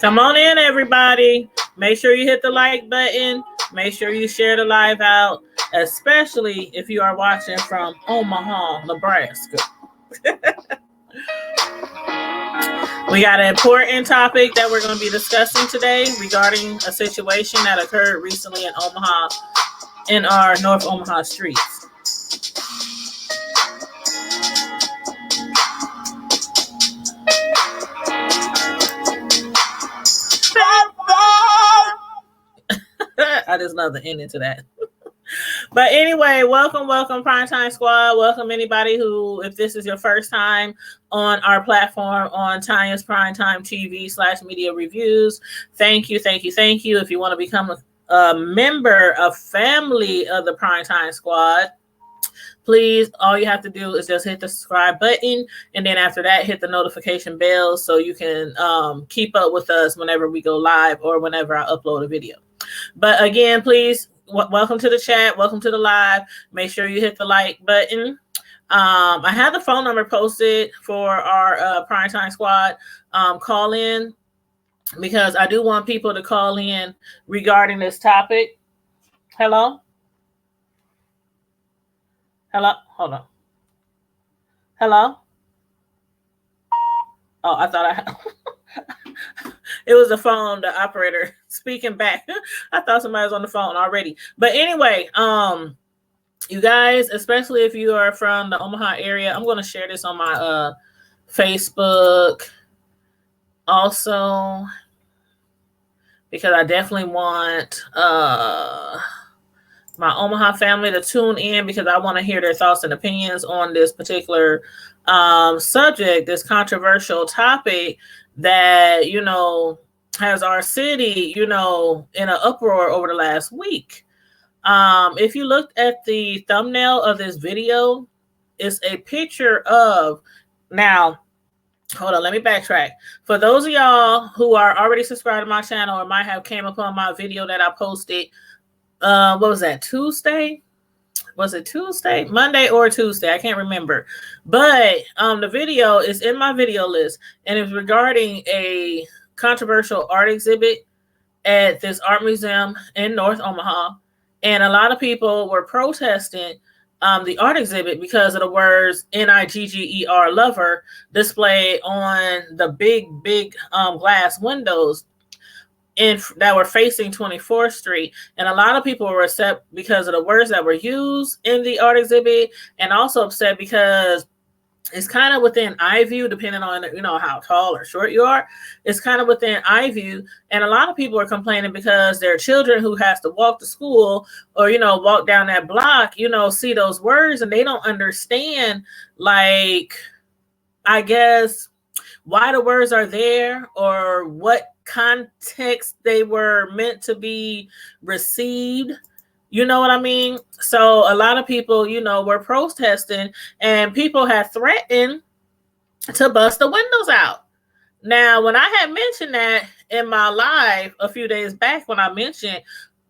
Come on in, everybody. Make sure you hit the like button. Make sure you share the live out, especially if you are watching from Omaha, Nebraska. We got an important topic that we're going to be discussing today regarding a situation that occurred recently in Omaha, in our North Omaha streets. I just love the ending to that. But anyway, welcome, Primetime Squad. Welcome anybody who, if this is your first time on our platform on Tanya's Primetime TV/media reviews. Thank you. If you want to become a member, a family of the Primetime Squad, please, all you have to do is just hit the subscribe button. And then after that, hit the notification bell so you can keep up with us whenever we go live or whenever I upload a video. But again, please, welcome to the chat. Welcome to the live. Make sure you hit the like button. I have the phone number posted for our Primetime Squad call in, because I do want people to call in regarding this topic. Hello? Hold on. Hello? Oh, I thought I had... It was the phone, the operator speaking back. I thought somebody was on the phone already. But anyway, you guys, especially if you are from the Omaha area, I'm going to share this on my Facebook also, because I definitely want my Omaha family to tune in, because I want to hear their thoughts and opinions on this particular subject, this controversial topic that, you know, has our city, you know, in an uproar over the last week. If you looked at the thumbnail of this video, it's a picture of, now, hold on, let me backtrack. For those of y'all who are already subscribed to my channel or might have came upon my video that I posted, what was that, Tuesday? Was it Tuesday? Monday or Tuesday? I can't remember. But the video is in my video list, and it's regarding a controversial art exhibit at this art museum in North Omaha. And a lot of people were protesting the art exhibit because of the words NIGGER lover displayed on the big glass windows that were facing 24th Street. And a lot of people were upset because of the words that were used in the art exhibit, and also upset because it's kind of within eye view, depending on, you know, how tall or short you are. It's kind of within eye view. And a lot of people are complaining because their children who has to walk to school or, you know, walk down that block, you know, see those words and they don't understand, like, I guess, why the words are there or what context they were meant to be received. You know what I mean? So a lot of people, you know, were protesting, and people had threatened to bust the windows out. Now, when I had mentioned that in my live a few days back, when I mentioned,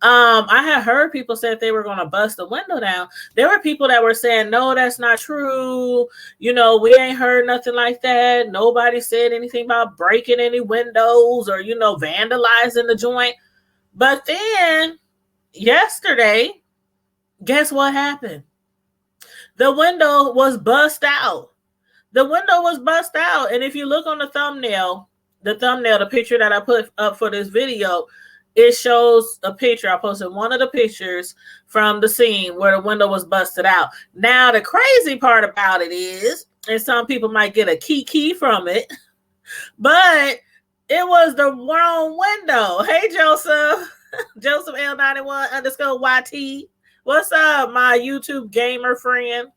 I had heard people say they were going to bust the window down. There were people that were saying, no, that's not true. You know, we ain't heard nothing like that. Nobody said anything about breaking any windows or, you know, vandalizing the joint. But then yesterday, guess what happened? The window was bust out. The window was bust out. And if you look on the thumbnail, the picture that I put up for this video, it shows a picture. I posted one of the pictures from the scene where the window was busted out. Now, the crazy part about it is and some people might get a key from it, but it was the wrong window. Hey, Joseph. Joseph L91 underscore YT. What's up, my YouTube gamer friend?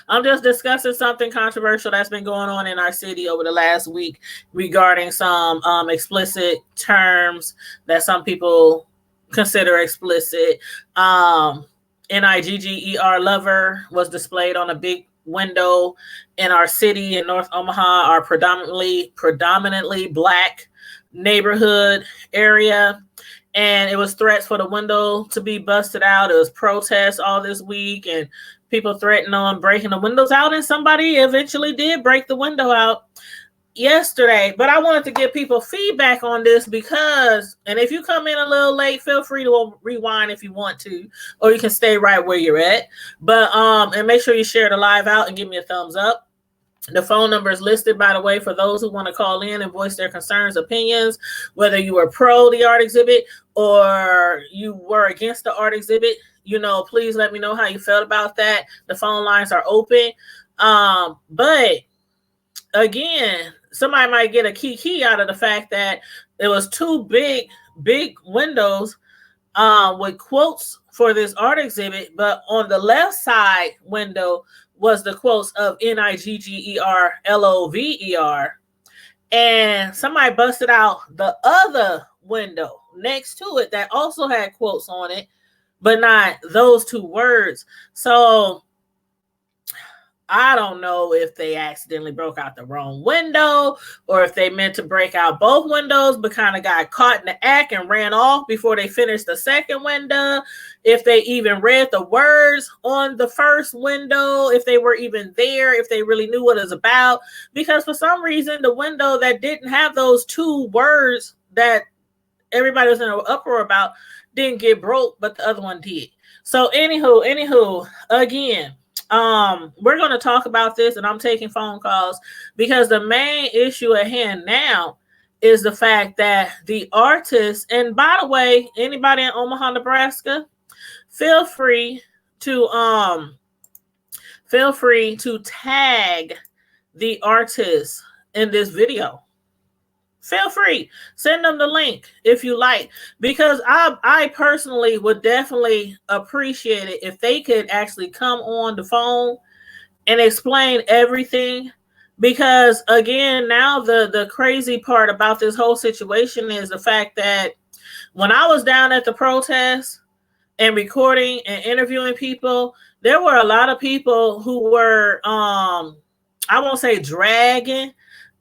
I'm just discussing something controversial that's been going on in our city over the last week regarding some explicit terms that some people consider explicit. Nigger lover was displayed on a big window in our city in North Omaha, our predominantly black neighborhood area. And it was threats for the window to be busted out. It was protests all this week and people threatening on breaking the windows out. And somebody eventually did break the window out yesterday. But I wanted to give people feedback on this because, and if you come in a little late, feel free to rewind if you want to, or you can stay right where you're at. But and make sure you share the live out and give me a thumbs up. The phone number is listed, by the way, for those who want to call in and voice their concerns, opinions, whether you were pro the art exhibit or you were against the art exhibit. Please let me know how you felt about that. The phone lines are open. But again, somebody might get a key out of the fact that it was two big windows with quotes for this art exhibit, but on the left side window was the quotes of NIGGER LOVER, and somebody busted out the other window next to it that also had quotes on it, but not those two words. So I don't know if they accidentally broke out the wrong window or if they meant to break out both windows but kind of got caught in the act and ran off before they finished the second window. If they even read the words on the first window, if they were even there, if they really knew what it was about. Because for some reason, the window that didn't have those two words that everybody was in an uproar about didn't get broke, but the other one did. So anywho, again, we're going to talk about this, and I'm taking phone calls because the main issue at hand now is the fact that the artists, and by the way, anybody in Omaha, Nebraska, feel free to tag the artists in this video. Feel free, send them the link if you like, because I personally would definitely appreciate it if they could actually come on the phone and explain everything. Because again, now the crazy part about this whole situation is the fact that when I was down at the protest and recording and interviewing people, there were a lot of people who were I won't say dragging,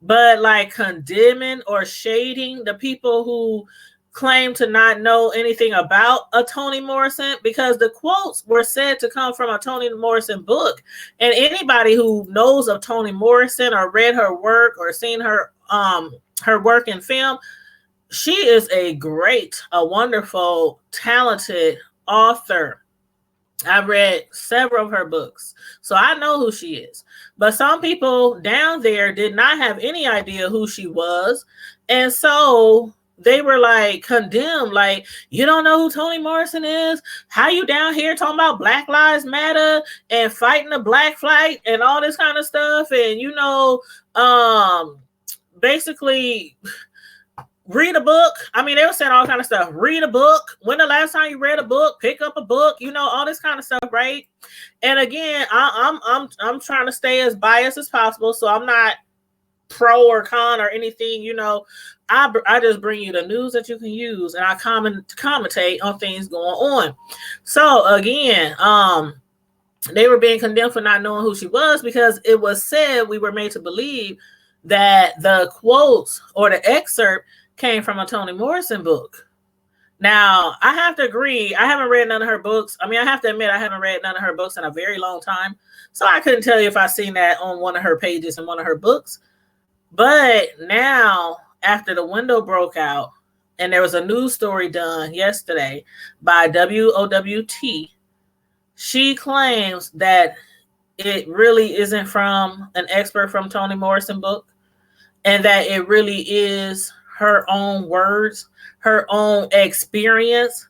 but like condemning or shading the people who claim to not know anything about a Toni Morrison, because the quotes were said to come from a Toni Morrison book. And anybody who knows of Toni Morrison or read her work or seen her work in film, she is a wonderful, talented author. I've read several of her books, so I know who she is. But some people down there did not have any idea who she was. And so they were like condemned, like, you don't know who Toni Morrison is? How you down here talking about Black Lives Matter and fighting the black flight and all this kind of stuff? And, basically read a book. I mean, they were saying all kind of stuff. Read a book. When the last time you read a book? Pick up a book. All this kind of stuff, right? And again, I'm trying to stay as biased as possible, so I'm not pro or con or anything. I just bring you the news that you can use, and I commentate on things going on. So again, they were being condemned for not knowing who she was because it was said, we were made to believe that the quotes or the excerpt came from a Toni Morrison book. Now, I have to agree, I haven't read none of her books. I mean, I have to admit, I haven't read none of her books in a very long time. So I couldn't tell you if I seen that on one of her pages in one of her books. But now, after the window broke out, and there was a news story done yesterday by WOWT, she claims that it really isn't from an expert from Toni Morrison book, and that it really is her own words, her own experience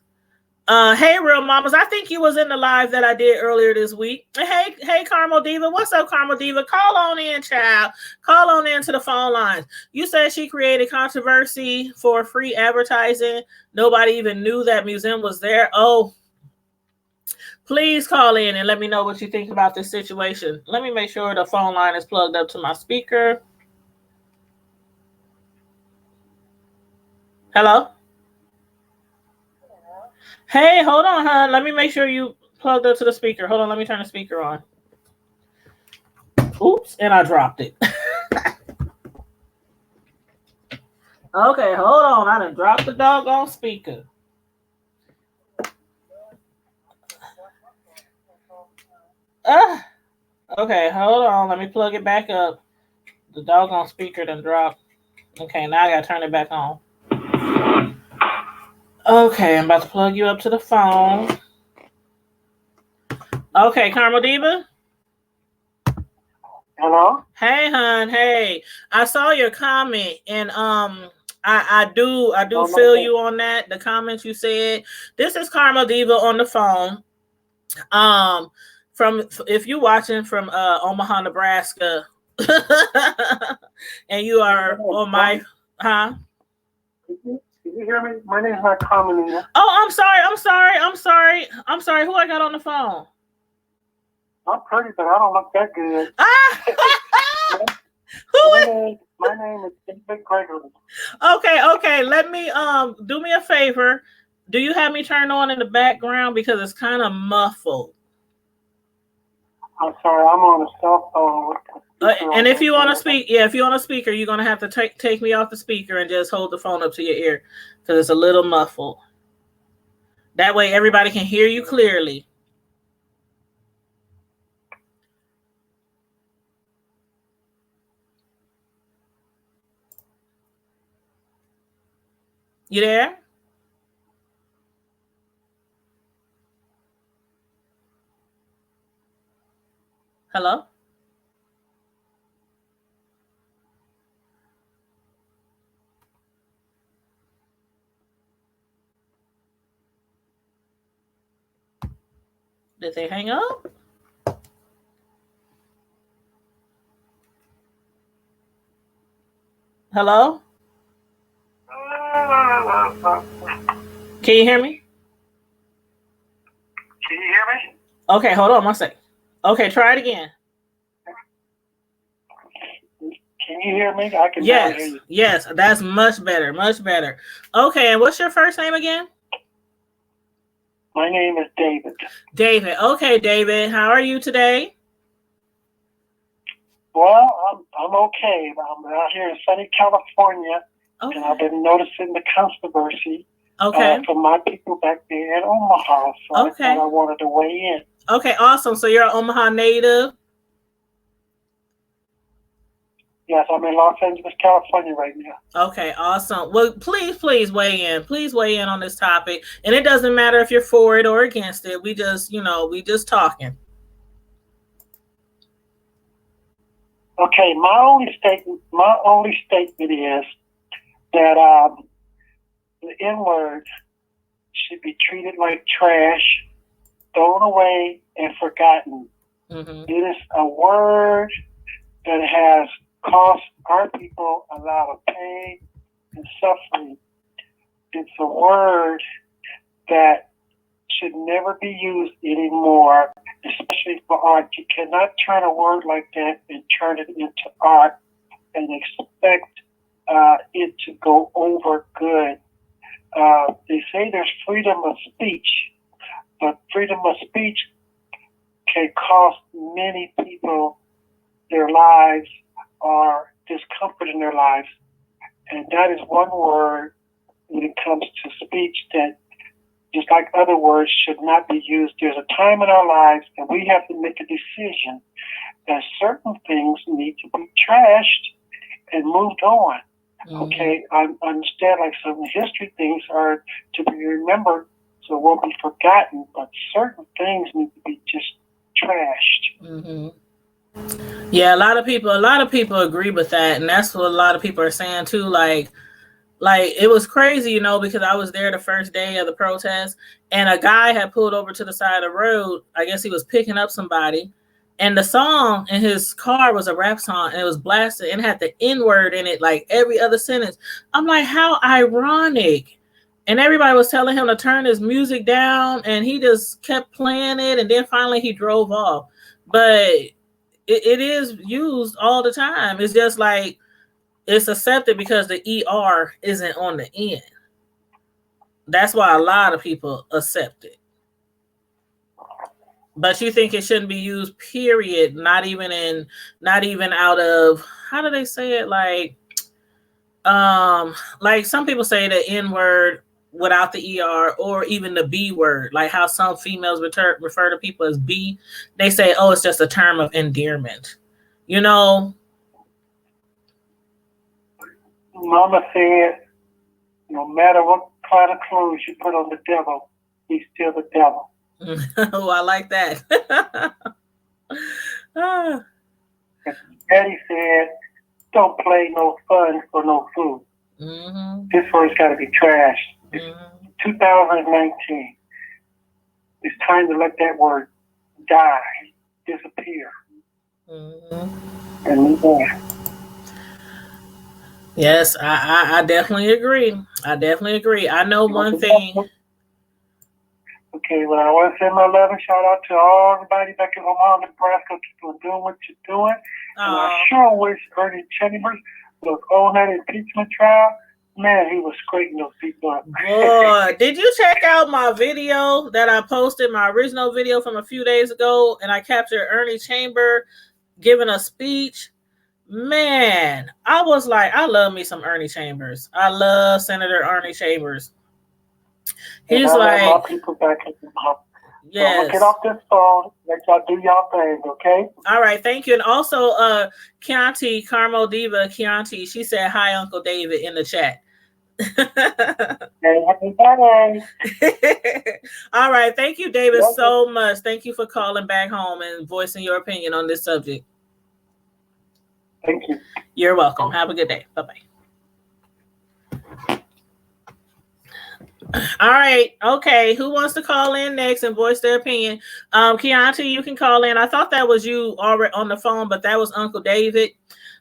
Hey, real mamas. I think you was in the live that I did earlier this week. Hey, Carmel Diva. What's up, Carmel Diva? Call on in, child. Call on in to the phone lines. You said she created controversy for free advertising. Nobody even knew that museum was there. Oh, please call in and let me know what you think about this situation. Let me make sure the phone line is plugged up to my speaker. Hello? Hey, hold on, hon. Let me make sure you plugged up to the speaker. Hold on, let me turn the speaker on. Oops, and I dropped it. Okay, hold on. I done dropped the doggone speaker. Okay, hold on. Let me plug it back up. The doggone speaker done dropped. Okay, now I gotta turn it back on. Okay, I'm about to plug you up to the phone. Okay, Carmel Diva? Hello? Hey, hon. Hey. I saw your comment and I do feel you on that. The comments you said. This is Carmel Diva on the phone. From if you watching from Omaha, Nebraska, and you are on my Did you hear me? My name's not Carmen anymore. Oh, I'm sorry. Who I got on the phone? I'm pretty, but I don't look that good. My name is David Gregory. Okay. Let me do me a favor. Do you have me turned on in the background because it's kind of muffled? I'm sorry, I'm on a cell phone. And if you want to speak, if you're on a speaker, you're gonna have to take me off the speaker and just hold the phone up to your ear because it's a little muffled. That way, everybody can hear you clearly. You there? Hello? Did they hang up? Hello? Can you hear me? Can you hear me? Okay, hold on one second. Okay, try it again. Can you hear me? I can hear you. Yes, that's much better. Okay, and what's your first name again? My name is David. David. Okay, David. How are you today? Well, I'm okay. I'm out here in sunny California, and I've been noticing the controversy from my people back there in Omaha. So I thought I wanted to weigh in. Okay, awesome. So you're an Omaha native? Yes, I'm in Los Angeles, California right now. Okay, awesome. Well, please weigh in. Please weigh in on this topic. And it doesn't matter if you're for it or against it. We just talking. Okay, my only statement is that the N-word should be treated like trash, thrown away, and forgotten. Mm-hmm. It is a word that has cost our people a lot of pain and suffering. It's a word that should never be used anymore, especially for art. You cannot turn a word like that and turn it into art and expect it to go over good. They say there's freedom of speech, but freedom of speech can cost many people their lives or discomfort in their lives. And that is one word when it comes to speech that, just like other words, should not be used. There's a time in our lives that we have to make a decision that certain things need to be trashed and moved on. Mm-hmm. Okay, I understand like some history things are to be remembered so it won't be forgotten, but certain things need to be just trashed. Mm-hmm. Yeah, a lot of people agree with that, and that's what a lot of people are saying too. Like it was crazy, because I was there the first day of the protest, and a guy had pulled over to the side of the road. I guess he was picking up somebody, and the song in his car was a rap song, and it was blasted and had the N word in it, like every other sentence. I'm like, how ironic. And everybody was telling him to turn his music down, and he just kept playing it, and then finally he drove off. But it is used all the time. It's just like it's accepted because the ER isn't on the end. That's why a lot of people accept it. But you think it shouldn't be used, period, not even out of, how do they say it? Like some people say the N word without the ER, or even the B word, like how some females refer to people as B. They say, oh, it's just a term of endearment. You know? Mama said, no matter what kind of clothes you put on the devil, he's still the devil. Oh, I like that. Daddy said, don't play no fun for no food. Mm-hmm. This word's got to be trashed. It's 2019. It's time to let that word die, disappear, and move on. Yes, I definitely agree. I know one thing. Okay, well, I want to send my love and shout out to all everybody back in Omaha, Nebraska. Keep on doing what you're doing. And I sure wish Ernie Chambers was on that impeachment trial. Man, he was scraping those people up. Boy, did you check out my video that I posted, my original video from a few days ago, and I captured Ernie Chambers giving a speech? Man, I was like, I love me some Ernie Chambers. I love Senator Ernie Chambers. He's like, my people back in Omaha. Yes. So I'm gonna get off this phone. Let y'all do y'all thing, okay? All right, thank you. And also, Chianti, Carmo Diva Chianti, she said hi, Uncle David, in the chat. Hey, happy birthday. All right, thank you, David, so much. Thank you for calling back home and voicing your opinion on this subject. Thank you. You're welcome. Have a good day. Bye-bye. All right. Okay. Who wants to call in next and voice their opinion? Chianti, you can call in. I thought that was you already on the phone, but that was Uncle David.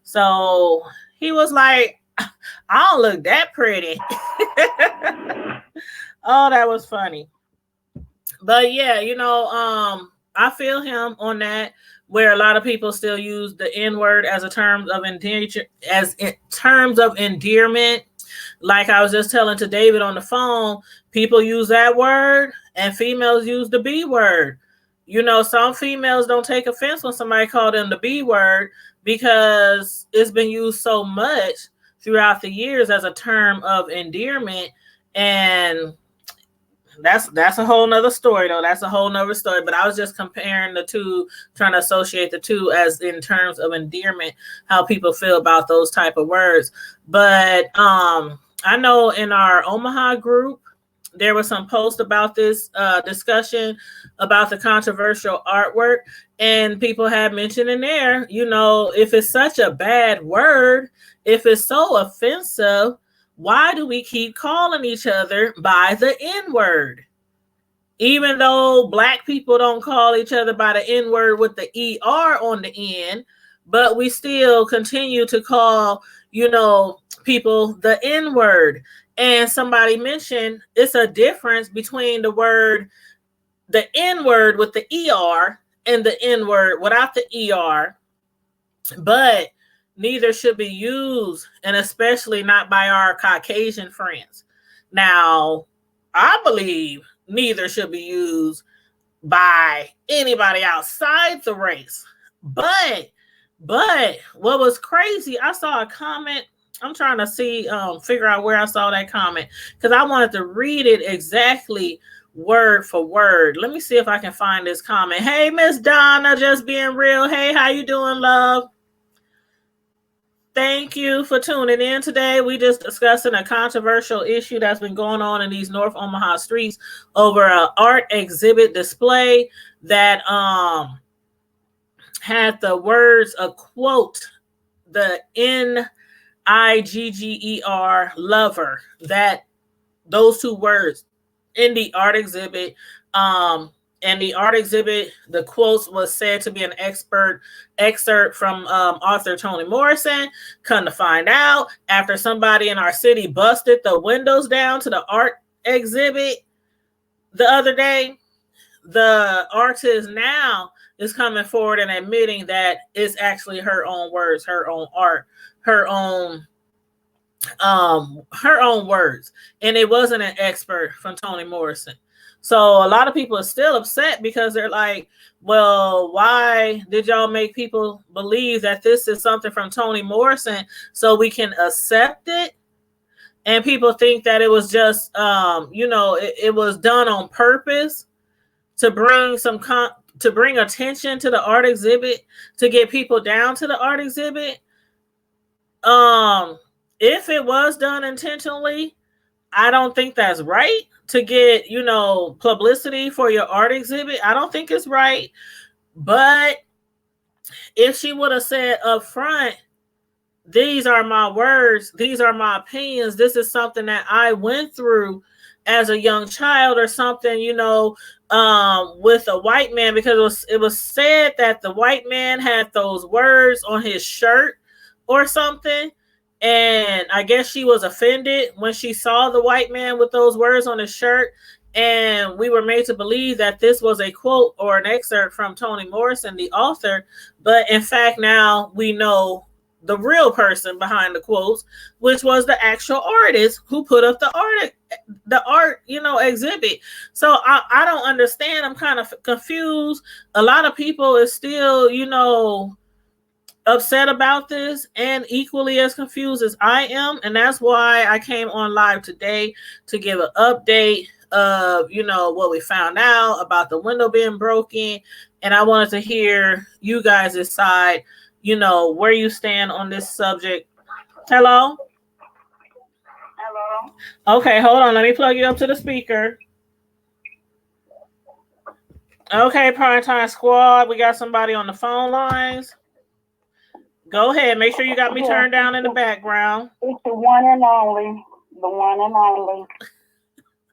So he was like, I don't look that pretty. Oh, that was funny. But yeah, I feel him on that, where a lot of people still use the N word as a term of endearment. Like I was just telling to David on the phone, people use that word and females use the B word. Some females don't take offense when somebody called them the B word because it's been used so much throughout the years as a term of endearment. And that's a whole nother story, though. That's a whole nother story. But I was just comparing the two, trying to associate the two as in terms of endearment, how people feel about those type of words. But I know in our Omaha group, there was some post about this discussion about the controversial artwork, and people had mentioned in there, if it's such a bad word, if it's so offensive, why do we keep calling each other by the N word? Even though Black people don't call each other by the N word with the ER on the end, but we still continue to call, people the N word. And somebody mentioned it's a difference between the N word with the ER and the N word without the ER. But neither should be used, and especially not by our Caucasian friends. Now, I believe neither should be used by anybody outside the race. But what was crazy, I saw a comment. I'm trying to figure out where I saw that comment because I wanted to read it exactly word for word. Let me see if I can find this comment. Hey, Miss Donna, just being real. Hey, how you doing, love? Thank you for tuning in today. We just discussing a controversial issue that's been going on in these North Omaha streets over an art exhibit display that had the words, a quote, the NIGGER, lover, that those two words in the art exhibit. And the art exhibit, the quotes was said to be an expert excerpt from author Toni Morrison. Come to find out, after somebody in our city busted the windows down to the art exhibit the other day, the artist now is coming forward and admitting that it's actually her own words, her own art, her own her own words, and it wasn't an expert from Toni Morrison. So a lot of people are still upset because they're like, well, why did y'all make people believe that this is something from Toni Morrison so we can accept it? And people think that it was just it was done on purpose to bring to bring attention to the art exhibit, to get people down to the art exhibit. If it was done intentionally, I don't think that's right to get, publicity for your art exhibit. I don't think it's right. But if she would have said up front, these are my words, these are my opinions, this is something that I went through as a young child, or something, with a white man, because it was said that the white man had those words on his shirt or something. And I guess she was offended when she saw the white man with those words on his shirt. And we were made to believe that this was a quote or an excerpt from Toni Morrison, the author. But in fact, now we know the real person behind the quotes, which was the actual artist who put up the art exhibit. So I don't understand. I'm kind of confused. A lot of people is still, upset about this, and equally as confused as I am. And that's why I came on live today to give an update of, what we found out about the window being broken. And I wanted to hear you guys decide, where you stand on this subject. Hello? Hello? Okay, hold on. Let me plug you up to the speaker. Okay, Primetime Squad, we got somebody on the phone lines. Go ahead. Make sure you got me turned down in the background. It's the one and only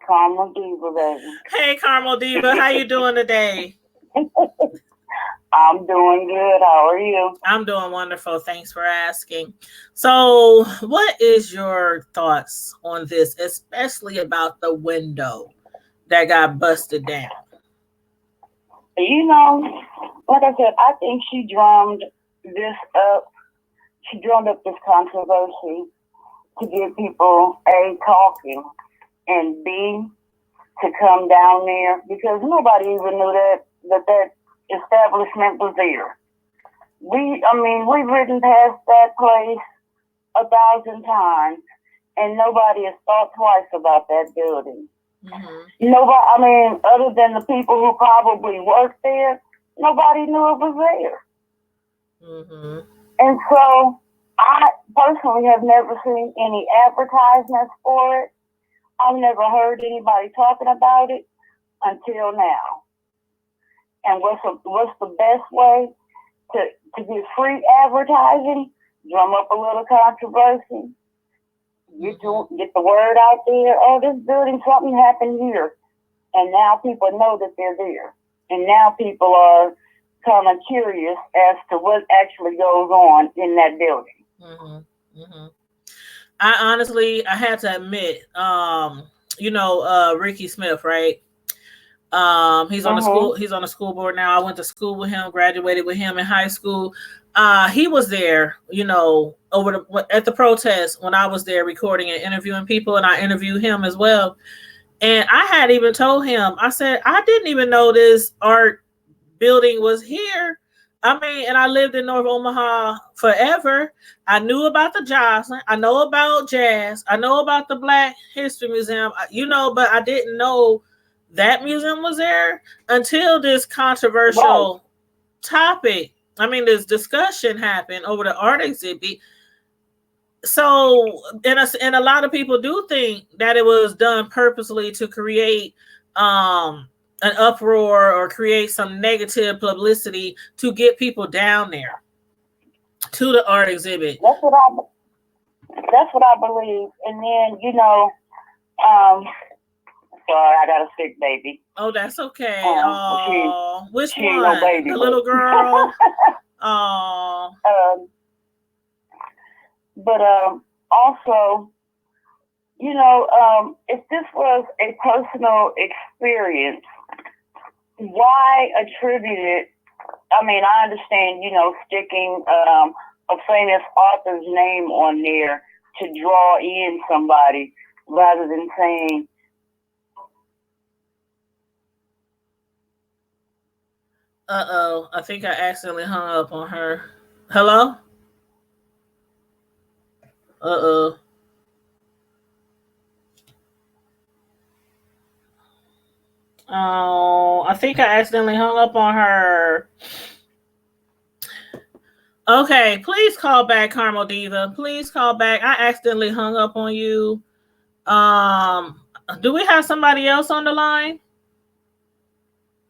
Carmel Diva, baby. Hey, Carmel Diva. How you doing today? I'm doing good. How are you? I'm doing wonderful. Thanks for asking. So, what is your thoughts on this, especially about the window that got busted down? Like I said, I think she drummed this up. She drummed up this controversy to get people, A, talking, and B, to come down there, because nobody even knew that establishment was there. We've ridden past that place 1,000 times, and nobody has thought twice about that building. Mm-hmm. Nobody, other than the people who probably worked there, nobody knew it was there. Mm-hmm. And so I personally have never seen any advertisements for it. I've never heard anybody talking about it until now. And what's the best way to get free advertising? Drum up a little controversy. Get the word out there. Oh, this building, something happened here. And now people know that they're there. And now people are kind of curious as to what actually goes on in that building. Mm-hmm. Mm-hmm. I had to admit, Ricky Smith, right? He's on the school board now. I went to school with him, graduated with him in high school. He was there, at the protest when I was there recording and interviewing people, and I interviewed him as well. And I had even told him, I said, I didn't even know this art building was here. And I lived in North Omaha forever. I knew about the Jocelyn. I know about jazz. I know about the Black History Museum, but I didn't know that museum was there until this controversial topic. This discussion happened over the art exhibit. So, and a lot of people do think that it was done purposely to create an uproar or create some negative publicity to get people down there to the art exhibit. That's what I believe. And then, sorry, I got a sick baby. Oh, that's okay. Oh, which she one? Ain't no baby, the little girl. Oh. But also, if this was a personal experience, why attribute it? I mean, I understand, sticking a famous author's name on there to draw in somebody rather than saying, Uh-oh, I think I accidentally hung up on her. Hello? Uh-oh. Oh, I think I accidentally hung up on her. Okay, please call back, Carmel Diva. Please call back. I accidentally hung up on you. Do we have somebody else on the line?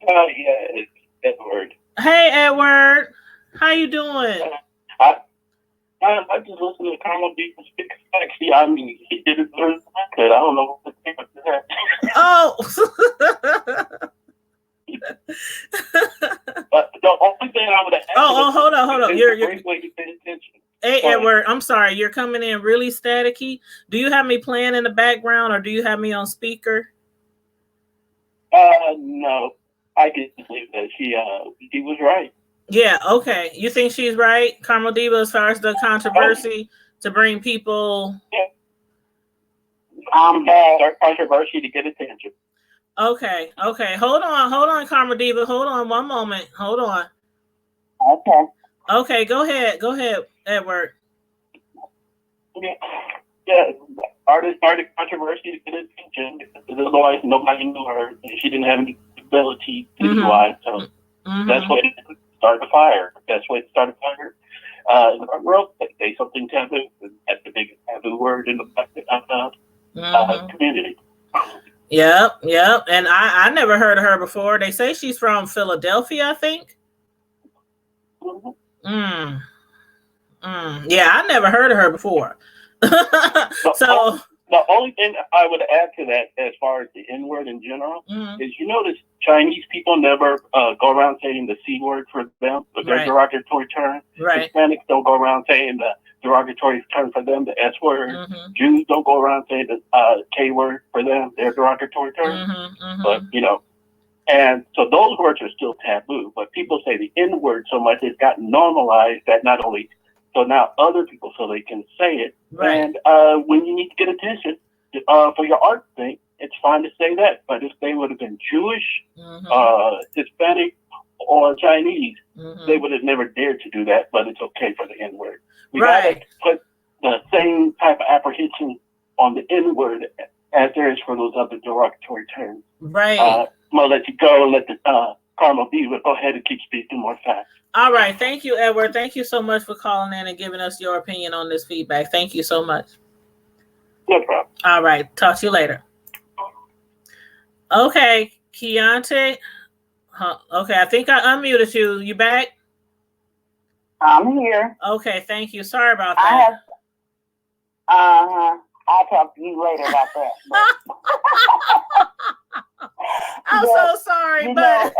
Yeah, it's Edward. Hey, Edward. How you doing? I just listened to Carmel Diva speak. Actually, I mean, he did it very good. I don't know what to think of that. Oh. But the only thing I would add. Hold on. You're great way to pay attention. Hey, Edward, I'm sorry. You're coming in really staticky. Do you have me playing in the background or do you have me on speaker? No. I can believe that he was right. Yeah, okay. You think she's right, Carmel Diva, as far as the controversy to bring people? Yeah. Start controversy to get attention. Okay. Hold on, Carmel Diva. Hold on one moment. Hold on. Okay, go ahead, Edward. Yeah. Artist started controversy to get attention because otherwise nobody knew her and she didn't have any ability to do it. So that's what it started a fire. That's what started a fire. In the world, they say something taboo. That's the biggest taboo word in the community. Yep. And I never heard of her before. They say she's from Philadelphia, I think. Yeah, I never heard of her before. So the only thing I would add to that, as far as the N word in general, is notice Chinese people never go around saying the C word for them, but their derogatory term. Right. Hispanics don't go around saying the derogatory term for them, the S word. Jews don't go around saying the K word for them, their derogatory term. But and so those words are still taboo. But people say the N word so much it's gotten normalized that not only so now other people so they can say it. Right. And when you need to get attention for your art thing, it's fine to say that. But if they would have been Jewish, Hispanic, or Chinese, they would have never dared to do that. But it's okay for the N word. We gotta put the same type of apprehension on the N word as there is for those other derogatory terms. Right. I'm gonna let you go and let the Carmel Diva go ahead and keep speaking more facts. All right. Thank you, Edward. Thank you so much for calling in and giving us your opinion on this feedback. Thank you so much. No problem. All right. Talk to you later. Okay, Keontae. Okay, I think I unmuted you. You back? I'm here. Okay, thank you. Sorry about that. I'll talk to you later about that. I'm so sorry, but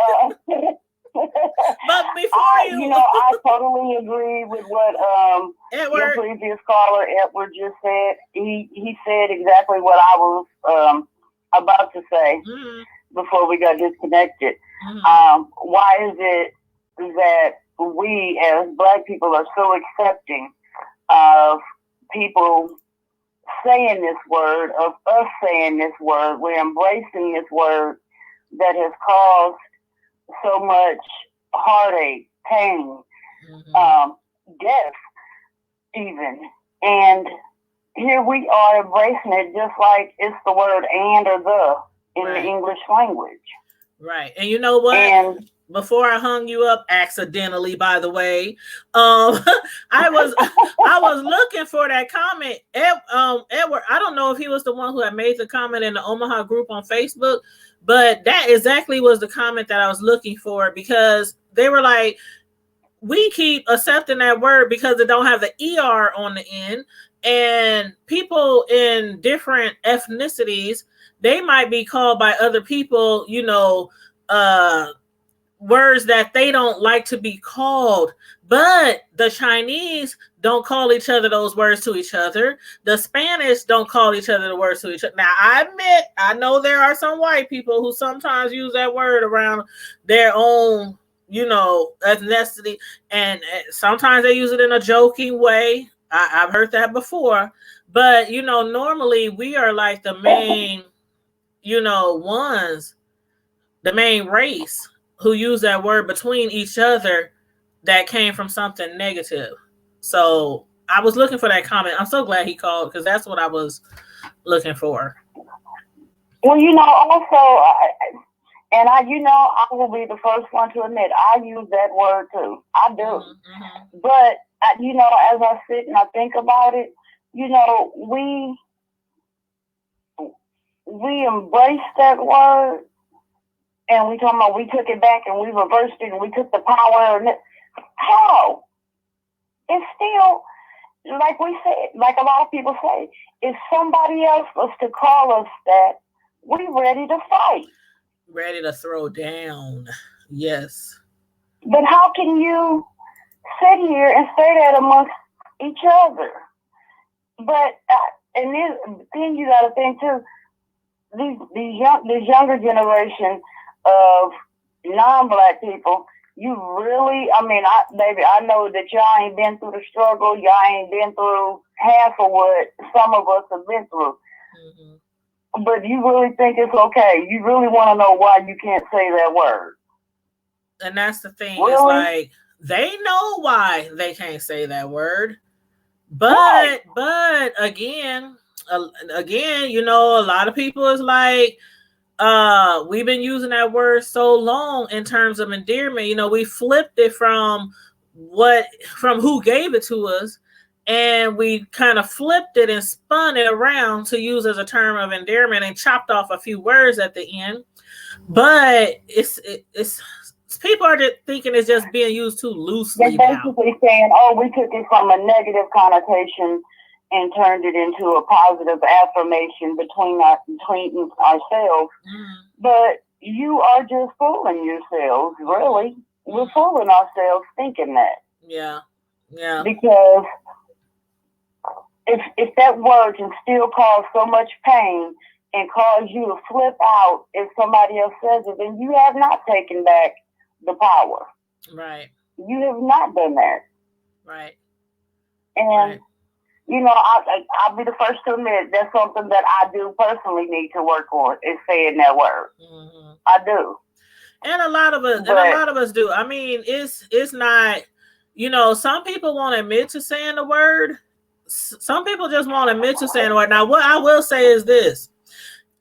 before I totally agree with what your previous caller Edward just said. He said exactly what I was about to say before we got disconnected. Why is it that we as Black people are so accepting of people saying this word, of us saying this word? We're embracing this word that has caused so much heartache, pain, death even. And here we are embracing it just like it's the word and or the in the English language. Right. And you know what? And before I hung you up accidentally, by the way, I was looking for that comment. Edward, I don't know if he was the one who had made the comment in the Omaha group on Facebook, but that exactly was the comment that I was looking for, because they were like, we keep accepting that word because it don't have the ER on the end. And people in different ethnicities, they might be called by other people, words that they don't like to be called. But the Chinese don't call each other those words to each other. The Spanish don't call each other the words to each other. Now, I admit, I know there are some white people who sometimes use that word around their own, ethnicity. And sometimes they use it in a joking way. I've heard that before. But, normally we are like the main, ones, the main race who use that word between each other that came from something negative. So I was looking for that comment. I'm so glad he called because that's what I was looking for. Well, also, I will be the first one to admit I use that word too. I do. Mm-hmm. But, as I sit and I think about it, we embrace that word and we talking about we took it back and we reversed it and we took the power and how? It's still, like we said, like a lot of people say, if somebody else was to call us that, we ready to fight. Ready to throw down. Yes. But how can you sit here and say that amongst each other? But and then you got to think too. This younger generation of non-black people, you really, I know that y'all ain't been through the struggle. Y'all ain't been through half of what some of us have been through. Mm-hmm. But you really think it's okay. You really want to know why you can't say that word. And that's the thing. Really? It's like, they know why they can't say that word. But again, a lot of people is like, we've been using that word so long in terms of endearment. We flipped it from who gave it to us, and we kind of flipped it and spun it around to use as a term of endearment and chopped off a few words at the end. But it's people are just thinking it's just being used too loosely. They're basically saying, "Oh, we took it from a negative connotation and turned it into a positive affirmation between ourselves." Mm. But you are just fooling yourselves, really. We're fooling ourselves thinking that. Yeah. Because if that word can still cause so much pain and cause you to flip out if somebody else says it, then you have not taken back the power. Right. You have not done that. Right. And I'll be the first to admit that's something that I do personally need to work on is saying that word. Mm-hmm. I do. And a lot of us do. I mean, it's not, some people won't admit to saying the word. Some people just won't admit to saying the word. Now, what I will say is this.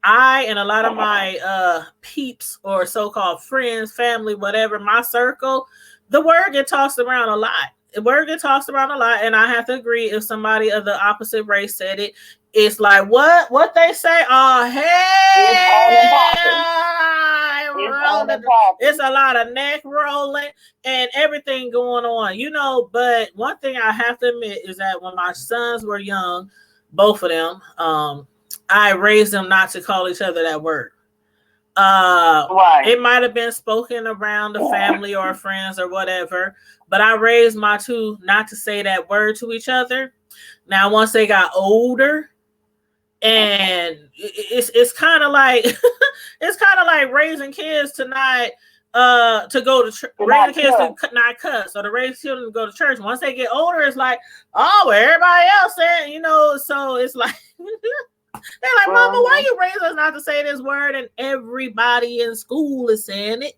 I and a lot of my peeps or so-called friends, family, whatever, my circle, the word gets tossed around a lot. The word gets tossed around a lot, and I have to agree. If somebody of the opposite race said it, it's like what they say. Oh, it's a lot of neck rolling and everything going on, But one thing I have to admit is that when my sons were young, both of them, I raised them not to call each other that word. Right. It might have been spoken around the family or friends or whatever, but I raised my two not to say that word to each other. Now, once they got older, and it's kind of like raising kids to not to go to raising kids to not cuss, or to raise children to go to church. Once they get older, it's like, oh, well, everybody else said, so it's like. They're like, Mama, why you raise us not to say this word? And everybody in school is saying it.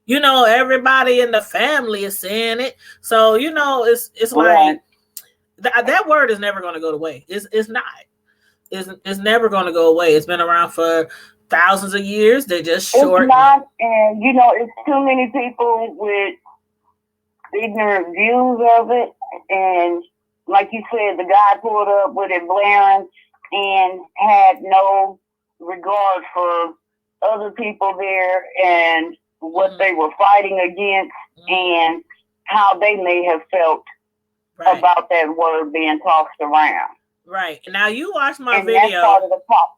Everybody in the family is saying it. So, it's like that word is never going to go away. It's not. It's never going to go away. It's been around for thousands of years. They just shorten. It's not, and it's too many people with ignorant views of it. And like you said, the guy pulled up with it blaring and had no regard for other people there and what they were fighting against and how they may have felt about that word being tossed around. Right. Now you watch my and video. that's part of the problem.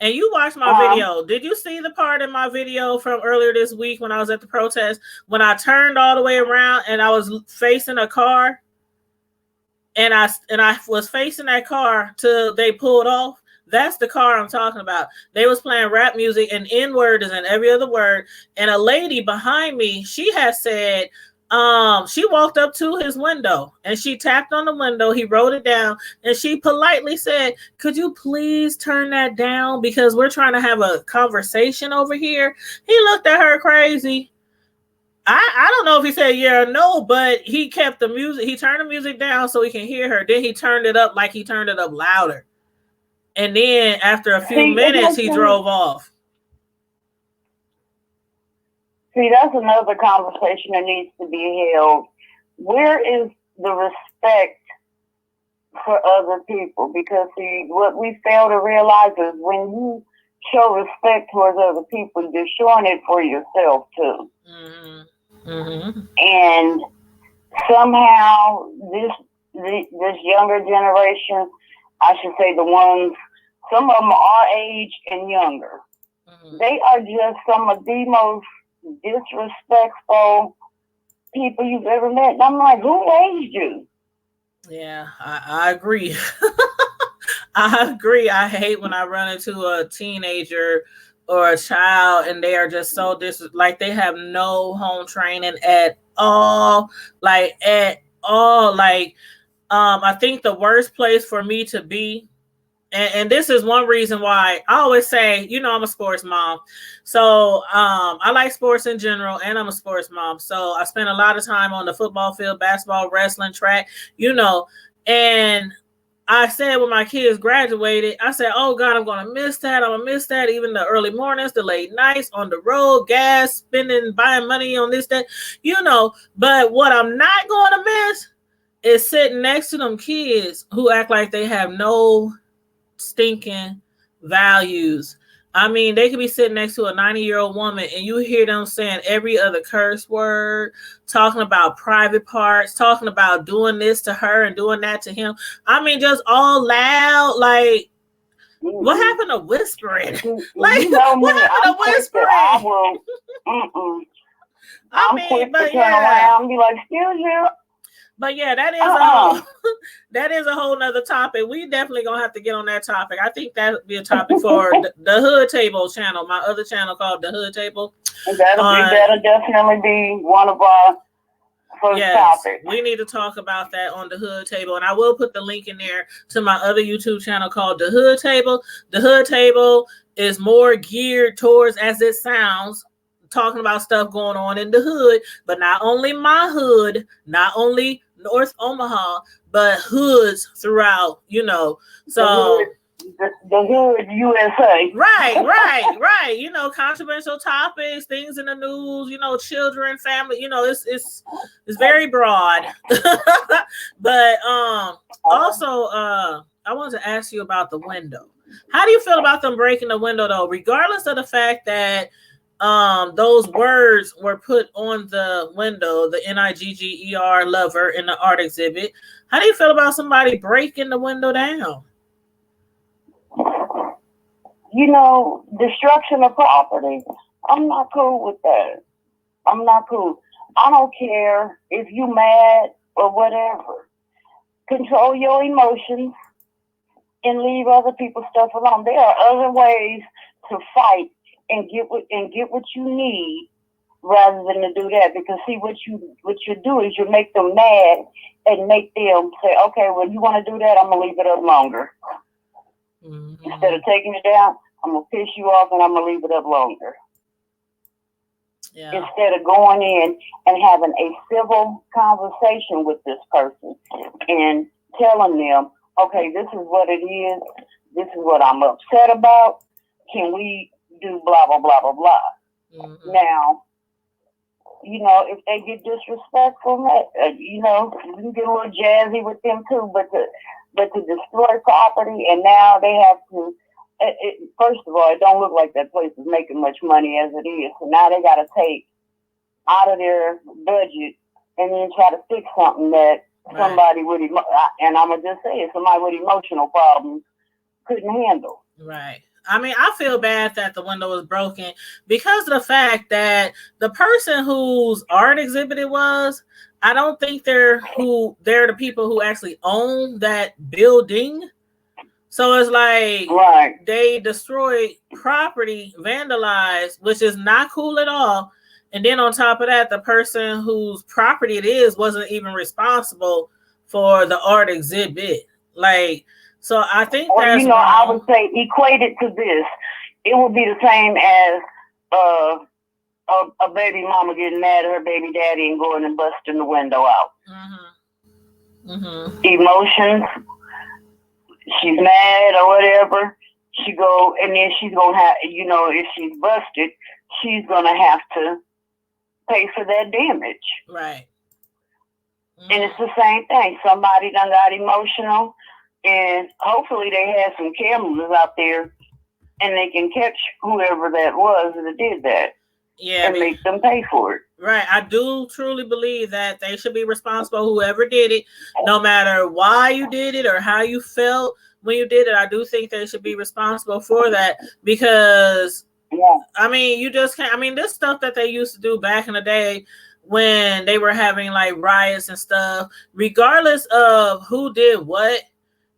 And you watched my video. Did you see the part in my video from earlier this week when I was at the protest? When I turned all the way around and I was facing a car, and I was facing that car till they pulled off. That's the car I'm talking about. They was playing rap music and N-word is in every other word. And a lady behind me, she had said, she walked up to his window and she tapped on the window. He wrote it down and she politely said, "Could you please turn that down? Because we're trying to have a conversation over here." He looked at her crazy. I don't know if he said yeah or no, but he kept the music. He turned the music down so he can hear her. Then he turned it up like he turned it up louder. And then after a few minutes, he drove off. See, that's another conversation that needs to be held. Where is the respect for other people? Because see, what we fail to realize is when you show respect towards other people, you're showing it for yourself too. Mm-hmm. Mm-hmm. And somehow this younger generation, I should say the ones, some of them are our age and younger. Mm-hmm. They are just some of the most disrespectful people you've ever met. And I'm like, who raised you? Yeah, I agree. I agree. I hate when I run into a teenager or a child and they are just so like they have no home training at all. Like at all. Like I think the worst place for me to be, and this is one reason why I always say, I'm a sports mom. So I like sports in general, and I'm a sports mom. So I spend a lot of time on the football field, basketball, wrestling, track, and I said when my kids graduated, I said, oh God, I'm going to miss that. I'm going to miss that. Even the early mornings, the late nights on the road, gas, spending, buying money on this, that, but what I'm not going to miss is sitting next to them kids who act like they have no stinking values. I mean, they could be sitting next to a 90-year-old woman and you hear them saying every other curse word, talking about private parts, talking about doing this to her and doing that to him. I mean, just all loud. Like, what happened to whispering? Like, what happened to whispering? I'm quick to turn around and be like, excuse you. But yeah, that is a whole nother topic. We definitely gonna have to get on that topic. I think that would be a topic for the Hood Table channel, my other channel called the Hood Table. That'll definitely be one of our first topics. We need to talk about that on the Hood Table, and I will put the link in there to my other YouTube channel called the Hood Table. The Hood Table is more geared towards, as it sounds, talking about stuff going on in the hood, but not only my hood, not only North Omaha, but hoods throughout, so the hood USA. Right. Controversial topics, things in the news, children, family, it's very broad. But also I wanted to ask you about the window. How do you feel about them breaking the window though, regardless of the fact that those words were put on the window, the NIGGER lover in the art exhibit? How do you feel about somebody breaking the window down? Destruction of property. I'm not cool with that. I'm not cool. I don't care if you mad or whatever. Control your emotions and leave other people's stuff alone. There are other ways to fight and get what you need rather than to do that. Because see, what you do is you make them mad and make them say, okay, well, you want to do that, I'm gonna leave it up longer. Mm-hmm. Instead of taking it down, I'm gonna piss you off and I'm gonna leave it up longer. Yeah. Instead of going in and having a civil conversation with this person and telling them, okay, this is what it is, this is what I'm upset about, can we do blah, blah, blah, blah, blah. Mm-hmm. Now, if they get disrespectful, you can get a little jazzy with them too, but to destroy property and now they have to, first of all, it don't look like that place is making much money as it is. So now they got to take out of their budget and then try to fix something that somebody with and I'm gonna just say it, somebody with emotional problems couldn't handle. Right. I mean, I feel bad that the window was broken because of the fact that the person whose art exhibit it was, I don't think they're the people who actually own that building. So it's like they destroyed property, vandalized, which is not cool at all. And then on top of that, the person whose property it is wasn't even responsible for the art exhibit. Like, so I think that's wrong. I would say equated to this, it would be the same as a baby mama getting mad at her baby daddy and going and busting the window out. Emotions. She's mad or whatever. She go, and then she's gonna have, if she's busted, she's gonna have to pay for that damage. Right. And it's the same thing. Somebody done got emotional, and hopefully they had some cameras out there, and they can catch whoever that was that did that. Yeah, and make them pay for it. Right. I do truly believe that they should be responsible, whoever did it, no matter why you did it or how you felt when you did it. I do think they should be responsible for that because, I mean, you just can't. I mean, this stuff that they used to do back in the day when they were having like riots and stuff, regardless of who did what,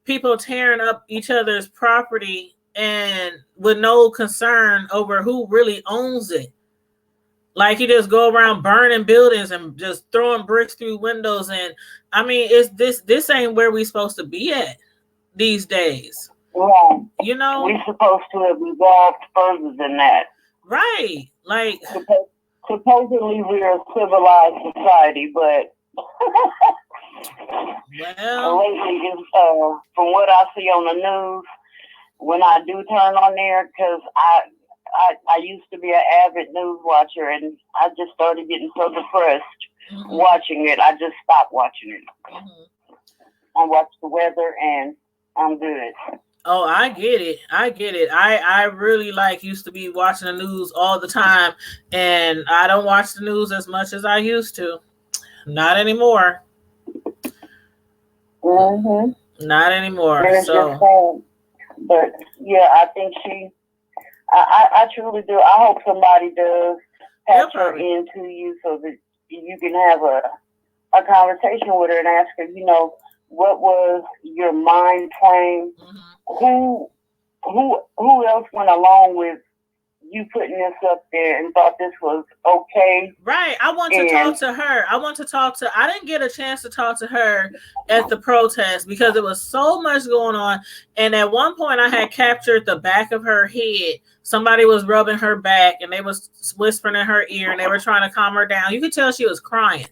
people tearing up each other's property and with no concern over who really owns it. Like you just go around burning buildings and just throwing bricks through windows. And I mean, it's this ain't where we supposed to be at these days. Right. We're supposed to have evolved further than that. Right. Like supposedly we're a civilized society, but lately, from what I see on the news, when I do turn on there, because I used to be an avid news watcher, and I just started getting so depressed watching it. I just stopped watching it. I watch the weather, and I'm good. Oh, I get it. I really used to be watching the news all the time, and I don't watch the news as much as I used to. Not anymore. Not anymore. So, but yeah, I think I truly do. I hope somebody does patch her into you so that you can have a conversation with her and ask her, what was your mind frame? Who else went along with you putting this up there and thought this was okay? Right. I want to talk to her. I didn't get a chance to talk to her at the protest because there was so much going on. And at one point I had captured the back of her head. Somebody was rubbing her back and they was whispering in her ear and they were trying to calm her down. You could tell she was crying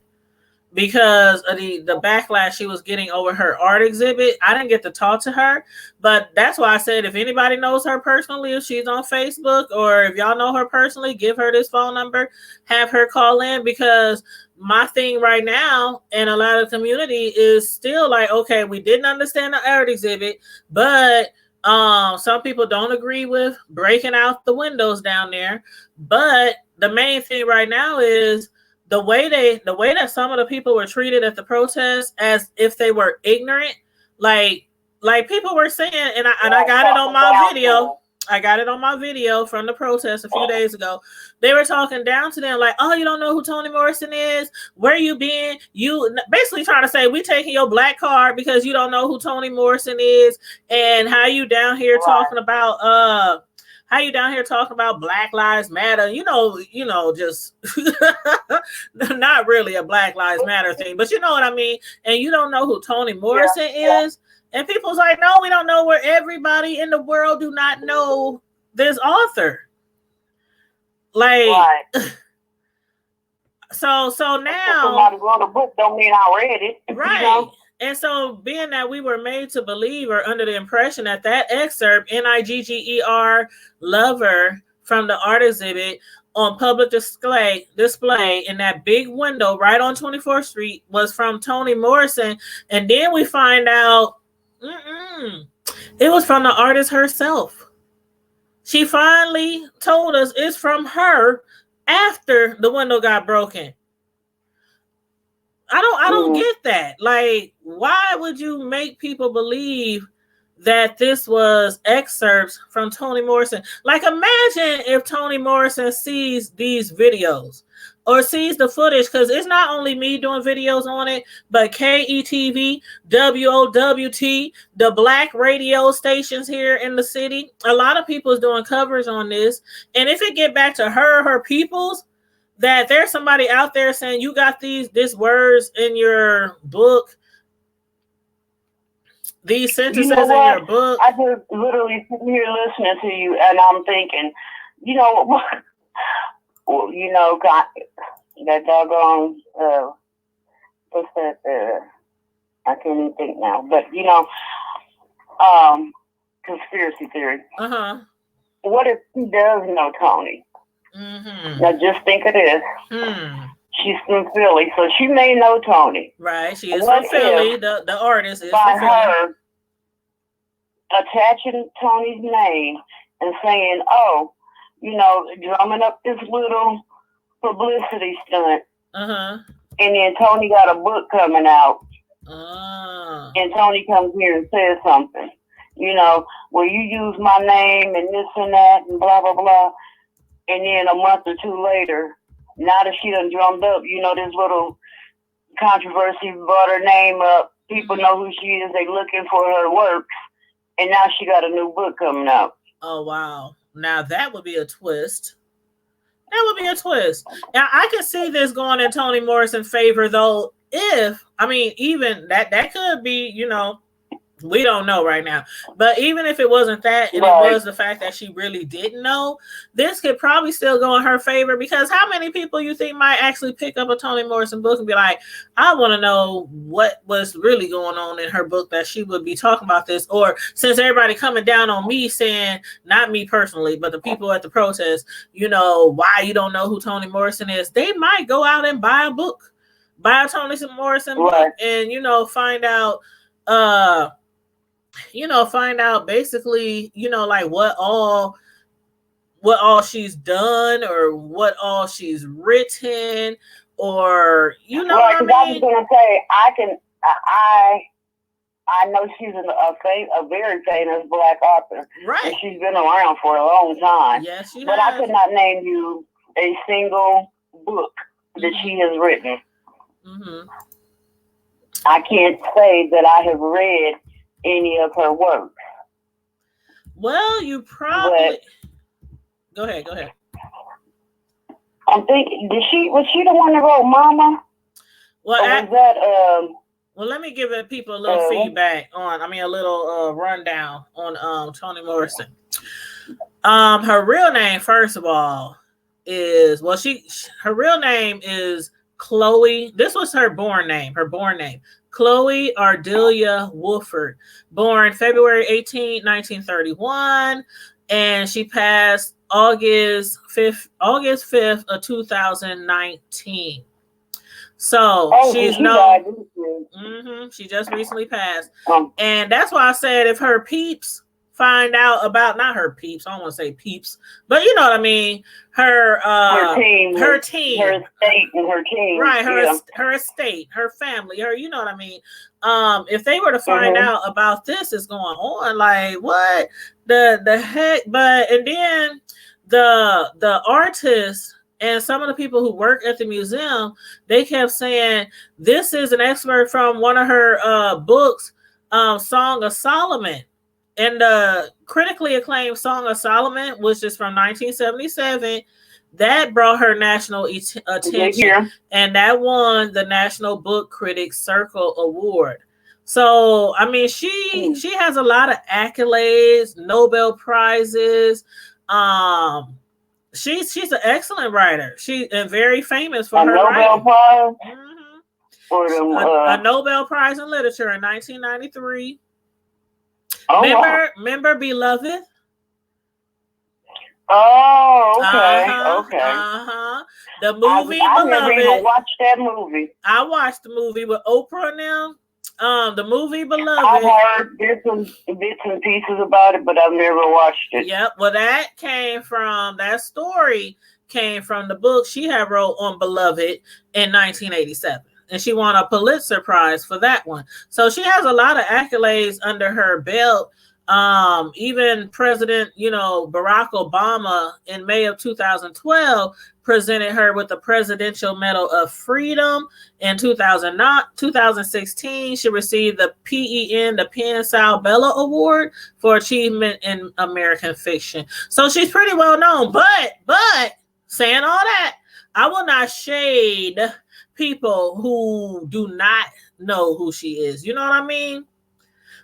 because of the backlash she was getting over her art exhibit. I didn't get to talk to her, but that's why I said if anybody knows her personally, if she's on Facebook or if y'all know her personally, give her this phone number, have her call in, because my thing right now in a lot of community is still like, okay, we didn't understand the art exhibit, but some people don't agree with breaking out the windows down there. But the main thing right now is the way that some of the people were treated at the protest as if they were ignorant, like people were saying, and I got it on my video. I got it on my video from the protest a few days ago. They were talking down to them like, oh, you don't know who Toni Morrison is? Where you been? You basically trying to say we taking your black card because you don't know who Toni Morrison is, and how you down here talking about Black Lives Matter, just not really a Black Lives Matter thing, but you know what I mean? And you don't know who Toni Morrison is? And people's like, no, we don't know. Where everybody in the world do not know this author. Like, so now somebody wrote a book don't mean I read it. Right. And so being that we were made to believe or under the impression that excerpt, Nigger lover from the art exhibit on public display in that big window right on 24th Street was from Toni Morrison. And then we find out it was from the artist herself. She finally told us it's from her after the window got broken. I don't get that. Like, why would you make people believe that this was excerpts from Toni Morrison? Like, imagine if Toni Morrison sees these videos or sees the footage, because it's not only me doing videos on it, but KETV, WOWT, the black radio stations here in the city. A lot of people is doing covers on this. And if it get back to her peoples, that there's somebody out there saying you got this words in your book, these sentences in your book. I just literally sitting here listening to you, and I'm thinking, you know, God, that doggone what's that? I can't even think now, but conspiracy theory. What if he does know Toni? Now just think of this. She's from Philly, so she may know Toni. Right, she is from Philly. The artist is by from Philly. her attaching Toni's name and saying, "Oh, drumming up this little publicity stunt." And then Toni got a book coming out, and Toni comes here and says something. Well, you use my name and this and that and blah blah blah. And then a month or two later, now that she done drummed up, this little controversy brought her name up. People know who she is. They looking for her work. And now she got a new book coming out. Oh, wow. Now that would be a twist. That would be a twist. Now, I can see this going in Toni Morrison's favor, though, even that could be, we don't know right now. But even if it wasn't that, and it was the fact that she really didn't know, this could probably still go in her favor, because how many people you think might actually pick up a Toni Morrison book and be like, I want to know what was really going on in her book that she would be talking about this? Or since everybody coming down on me saying, not me personally, but the people at the protest, why you don't know who Toni Morrison is, they might go out and buy a book, buy a Toni Morrison book, and, find out, find out basically, like what all she's done or what all she's written, or what I mean? I was gonna say, I know she's a very famous black author. Right. And she's been around for a long time. Yes, she But has. I could not name you a single book that she has written. I can't say that I have read any of her work. Well, you probably go ahead. I'm thinking, was she the one that wrote Mama? Well, let me give people a little feedback a little rundown on Toni Morrison. Her real name, first of all, is her real name is Chloe. This was her born name. Chloe Ardelia Woolford, born February 18, 1931, and she passed August 5th of 2019. So she's known. She just recently passed, and that's why I said if her peeps find out about, not her peeps, I don't want to say peeps, but you know what I mean, her team, her estate, and her team, right? Her estate, her family, you know what I mean. If they were to find out about this is going on, like what the heck? And then the artists and some of the people who work at the museum, they kept saying this is an excerpt from one of her books, Song of Solomon. And the critically acclaimed Song of Solomon, which is from 1977, that brought her national attention, and that won the National Book Critics Circle Award. So, she has a lot of accolades, Nobel Prizes. She's an excellent writer. And very famous for her Nobel writing. Prize? A Nobel Prize in Literature in 1993. Remember Beloved? Oh, okay. The movie I Beloved. never even watched that movie. I watched the movie with Oprah and them. The movie Beloved. I've heard bits and pieces about it, but I've never watched it. Yep. Well, that story came from the book she had wrote on Beloved in 1987. and she won a Pulitzer Prize for that one. So she has a lot of accolades under her belt. Even President, Barack Obama in May of 2012 presented her with the Presidential Medal of Freedom. In 2016, she received the PEN, the Penn Sal Bella Award for achievement in American fiction. So she's pretty well known. But saying all that, I will not shade people who do not know who she is. You know what I mean?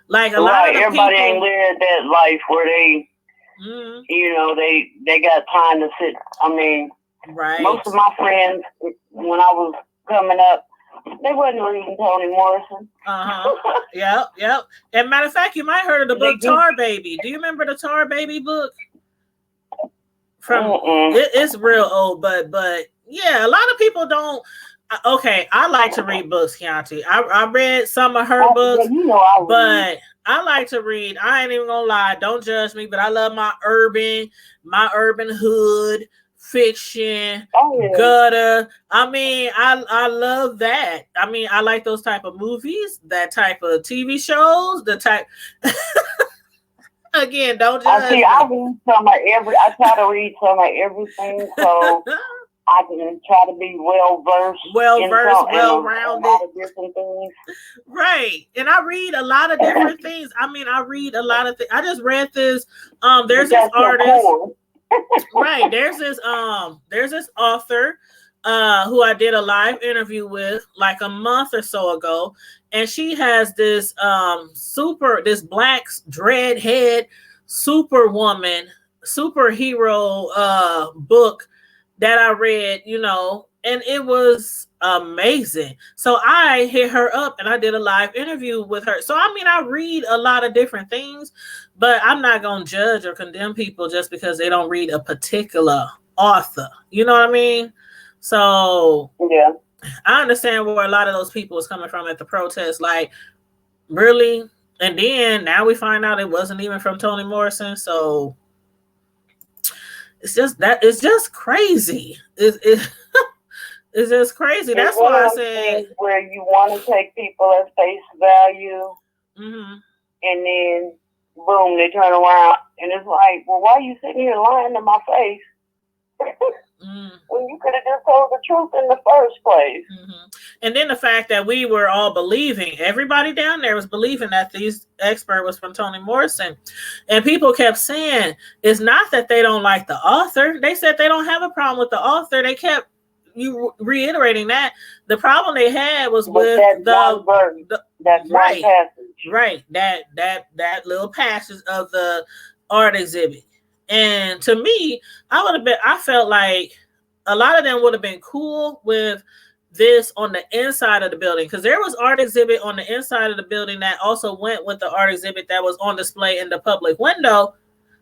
Like a lot of the everybody people, ain't lived that life where they, they got time to sit. I mean, right. Most of my friends, when I was coming up, they wasn't reading Toni Morrison. Yep. And matter of fact, you might have heard of the book Tar Baby. Do you remember the Tar Baby book? It's real old, but yeah, a lot of people don't. Okay, I like to read books, Chianti. I read some of her books, but I like to read. I ain't even gonna lie. Don't judge me, but I love my urban hood fiction, gutter. I mean, I love that. I mean, I like those type of movies, that type of TV shows, the type. Again, don't judge. I try to read some of everything, so I can try to be well-rounded. Different things. Right. And I read a lot of different things. I mean, I read a lot of things. I just read this. There's this artist. Right. There's this author who I did a live interview with like a month or so ago. And she has this this black dreadhead superwoman, superhero book that I read, and it was amazing. So I hit her up and I did a live interview with her. So, I mean, I read a lot of different things, but I'm not going to judge or condemn people just because they don't read a particular author. You know what I mean? So, yeah, I understand where a lot of those people was coming from at the protest. Like, really? And then now we find out it wasn't even from Toni Morrison. So, it's just crazy. It's just crazy. That's why I said where you want to take people at face value, and then boom, they turn around and it's like, well, why are you sitting here lying to my face when you could have just told the truth in the first place? And then the fact that we were all believing, everybody down there was believing that this expert was from Toni Morrison. And people kept saying, it's not that they don't like the author. They said they don't have a problem with the author. They kept reiterating that. The problem they had was with that little passage of the art exhibit. And to me, I felt like a lot of them would have been cool with this on the inside of the building, because there was art exhibit on the inside of the building that also went with the art exhibit that was on display in the public window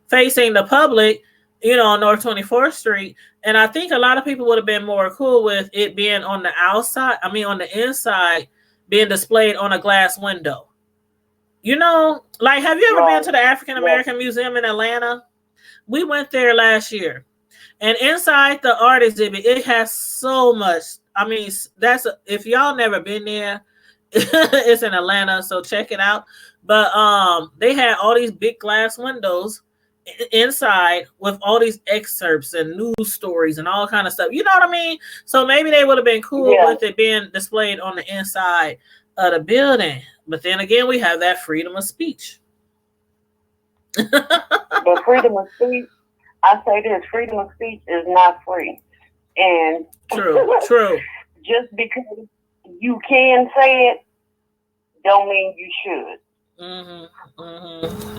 facing the public, on North 24th Street. And I think a lot of people would have been more cool with it being on the on the inside, being displayed on a glass window. Like, have you ever been to the African American Museum in Atlanta? We went there last year. And inside the art exhibit, it has so much. I mean, if y'all never been there, it's in Atlanta, so check it out. But they had all these big glass windows inside with all these excerpts and news stories and all kind of stuff. You know what I mean? So maybe they would have been cool with it being displayed on the inside of the building. But then again, we have that freedom of speech. But freedom of speech, I say this, freedom of speech is not free. And true. Just because you can say it, don't mean you should.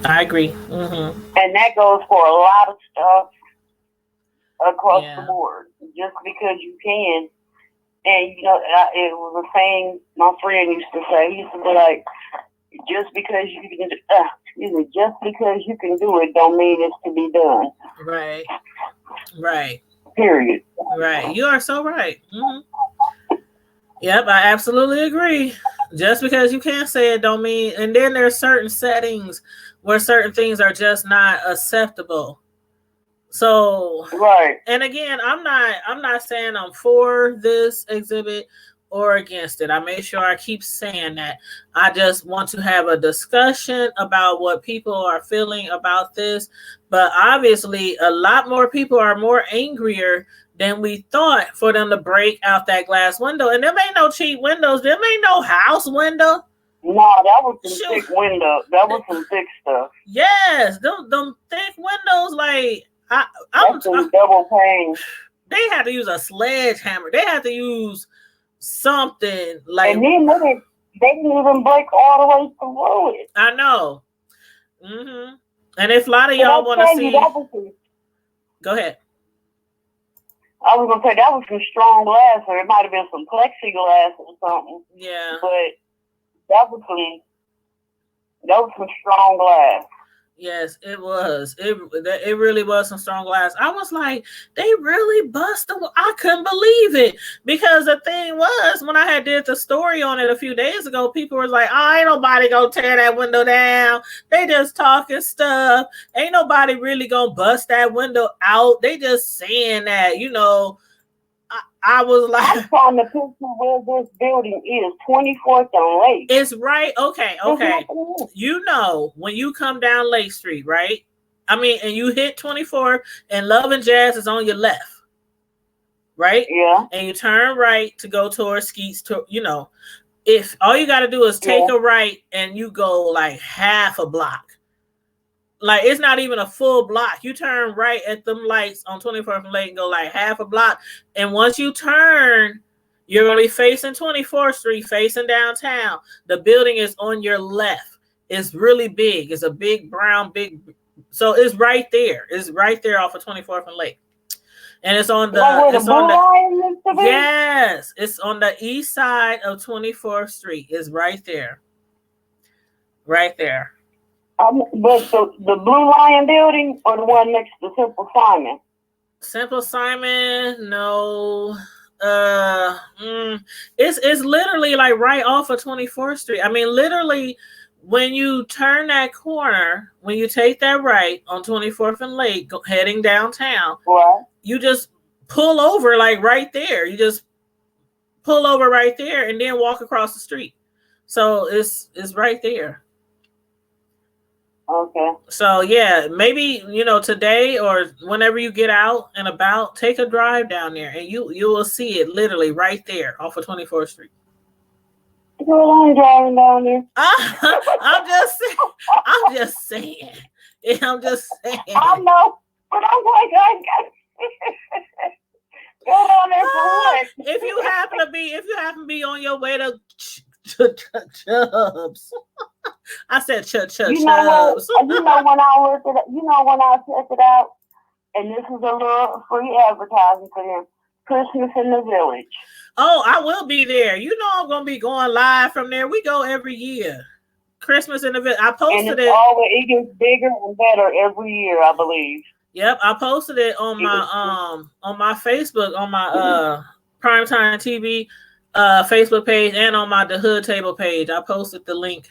I agree. And that goes for a lot of stuff across the board. Just because you can. And, it was a saying my friend used to say. He used to be like, just because you can do it, don't mean it's to be done. Right. Period. Right. You are so right. Yep, I absolutely agree. Just because you can't say it don't mean. And then there's certain settings where certain things are just not acceptable. So right. And again, I'm not saying I'm for this exhibit or against it. I make sure I keep saying that. I just want to have a discussion about what people are feeling about this. But obviously, a lot more people are more angrier than we thought for them to break out that glass window. And them ain't no cheap windows. Them ain't no house window. No, that was some thick window. That was some thick stuff. Yes, them thick windows. Like I'm double pane. They had to use a sledgehammer. They had to use something like. And then they didn't even break all the way through it. I know. And if a lot of y'all want to see, go ahead. I was gonna say that was some strong glass, or it might have been some plexiglass or something. Yeah. But that was some strong glass. Yes, it was. It really was some strong glass. I was like, they really busted. I couldn't believe it, because the thing was, when I had did the story on it a few days ago, people were like, "Oh, ain't nobody gonna tear that window down. They just talking stuff. Ain't nobody really gonna bust that window out. They just saying that, you know." I was like, I'm trying to picture where this building is, 24th and Lake. It's right. Okay. You know, when you come down Lake Street, right? I mean, and you hit 24, and Love and Jazz is on your left, right? Yeah. And you turn right to go towards Skeets. You know, if all you got to do is take a right, and you go like half a block. Like, it's not even a full block. You turn right at them lights on 24th and Lake and go like half a block. And once you turn, you're going to be facing 24th Street, facing downtown. The building is on your left. It's really big. It's a big brown, so it's right there. It's right there off of 24th and Lake. And it's on the, yes, it's on the east side of 24th Street. It's right there. Right there. But the Blue Lion building, or the one next to Simple Simon? Simple Simon, no. It's literally like right off of 24th Street. I mean, literally, when you turn that corner, when you take that right on 24th and Lake, heading downtown, you just pull over like right there. You just pull over right there and then walk across the street. So it's right there. Okay. So yeah, maybe, you know, today or whenever you get out and about, take a drive down there, and you will see it literally right there off of 24th Street. Girl, I'm driving down there. I'm just saying. I know, but I'm like, I go down there for what? If you happen to be on your way to Chubbs. I said Chubbs. You know when I check it out, and this is a little free advertising for them. Christmas in the Village. Oh, I will be there. You know I'm gonna be going live from there. We go every year. Christmas in the Village. I posted it. It gets bigger and better every year, I believe. Yep, I posted it on my Facebook, on my Primetime TV Facebook page, and on my The Hood Table page. I posted the link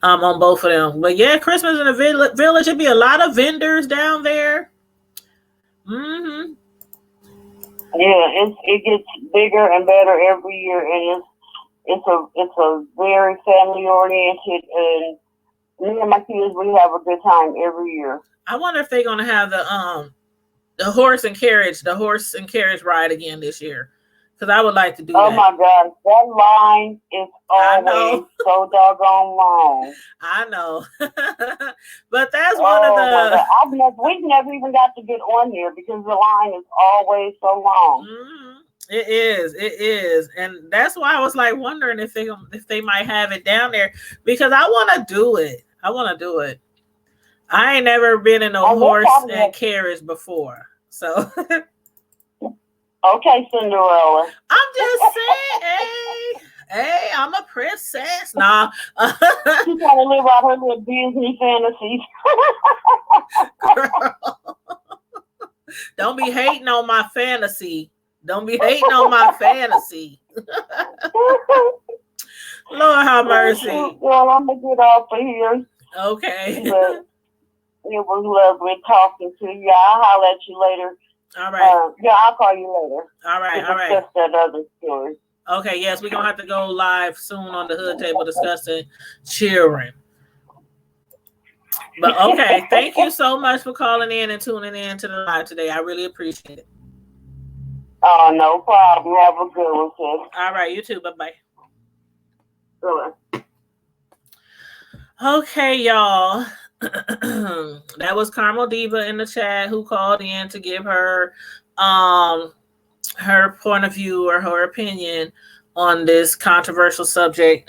on both of them. But yeah, Christmas in the Village, it'd be a lot of vendors down there. Mm-hmm. Yeah, it gets bigger and better every year, and it's a very family oriented, and me and my kids, we have a good time every year. I wonder if they're gonna have the horse and carriage ride again this year. Because I would like to do that. Oh my gosh, that line is always so doggone long. I know. But that's one of the... we've never even got to get on there because the line is always so long. Mm-hmm. It is. And that's why I was like wondering if they might have it down there, because I want to do it. I ain't never been in a horse and carriage before. So... Okay, Cinderella. I'm just saying, hey, I'm a princess. Nah. She's trying to live out her little Disney fantasies. Girl. Don't be hating on my fantasy. Lord have mercy. Well, I'm going to get off of here. Okay. But it was lovely talking to you. I'll holler at you later. All right. I'll call you later. All right. Discuss that other story. Okay, yes, we're gonna have to go live soon on the Hood Table discussing children. But okay, thank you so much for calling in and tuning in to the live today. I really appreciate it. Oh, no problem. Have a good one, sis. All right, you too. Bye-bye. Bye. Okay, y'all. That was Carmel Diva in the chat who called in to give her her point of view or her opinion on this controversial subject,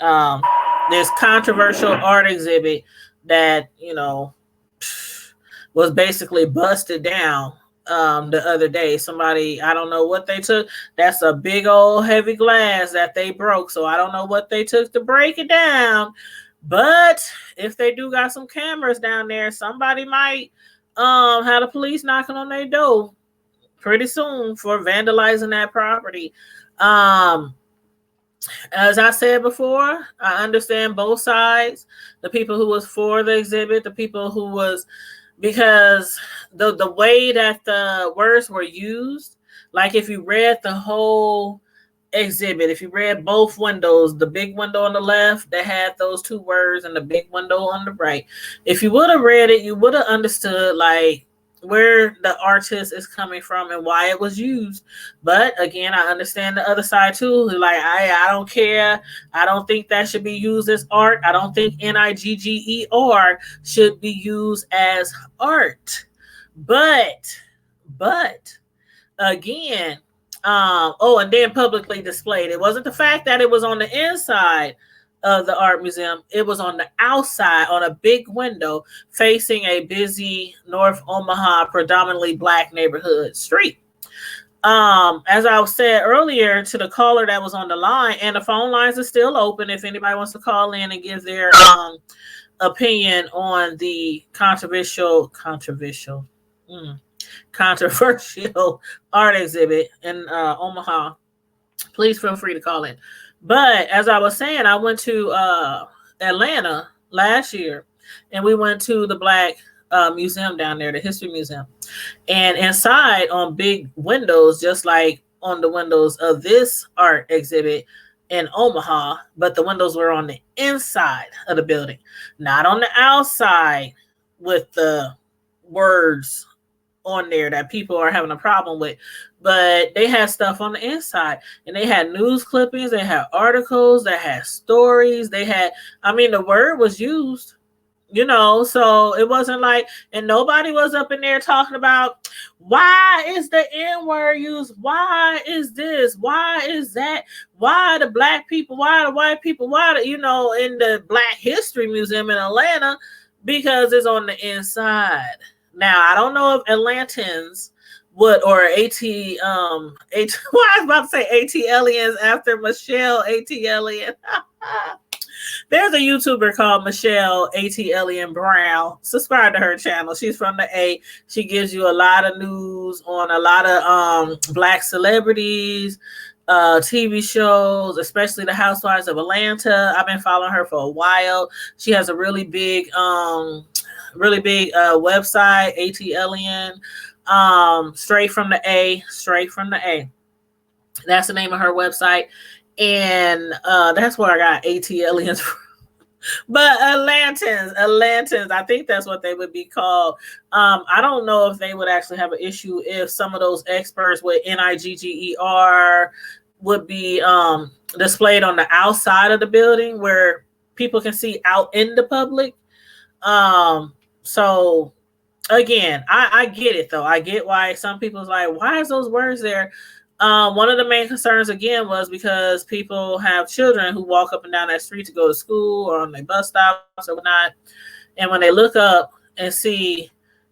this controversial art exhibit that, you know, was basically busted down the other day. Somebody, I don't know what they took. That's a big old heavy glass that they broke. So I don't know what they took to break it down. But if they do got some cameras down there, somebody might have the police knocking on their door pretty soon for vandalizing that property. As I said before, I understand both sides. The people who was for the exhibit, the people who was, because the way that the words were used, like if you read the whole exhibit, if you read both windows, the big window on the left that had those two words and the big window on the right, if you would have read it, you would have understood like where the artist is coming from and why it was used. But again, I understand the other side too. Like I don't care. I don't think that should be used as art. I don't think NIGGER should be used as art. But again, and then publicly displayed. It wasn't the fact that it was on the inside of the art museum. It was on the outside on a big window facing a busy North Omaha, predominantly Black neighborhood street. As I said earlier to the caller that was on the line, and the phone lines are still open if anybody wants to call in and give their opinion on the controversial art exhibit in Omaha, please feel free to call in. But as I was saying, I went to Atlanta last year, and we went to the Black museum down there, the History Museum. And inside on big windows, just like on the windows of this art exhibit in Omaha, but the windows were on the inside of the building, not on the outside with the words on there that people are having a problem with. But they had stuff on the inside, and they had news clippings, they had articles, they had stories, they had, I mean, the word was used, you know, so it wasn't like, and nobody was up in there talking about why is the N word used, why is this, why is that, why the Black people, why the white people, why the, you know, in the Black History Museum in Atlanta, because it's on the inside. Now I don't know if Atlantans would, or why I was about to say ATLians after Michelle ATLian. There's a YouTuber called Michelle ATLian Brown. Subscribe to her channel. She's from the A. She gives you a lot of news on a lot of Black celebrities, TV shows, especially the Housewives of Atlanta. I've been following her for a while. She has a really big website, ATLian, straight from the A. That's the name of her website. And that's where I got ATLians from. But Atlantans, I think that's what they would be called. I don't know if they would actually have an issue if some of those experts with NIGGER would be displayed on the outside of the building where people can see out in the public. So again, I get it though. I get why some people's like, why is those words there? One of the main concerns again was because people have children who walk up and down that street to go to school or on their bus stops or whatnot. And when they look up and see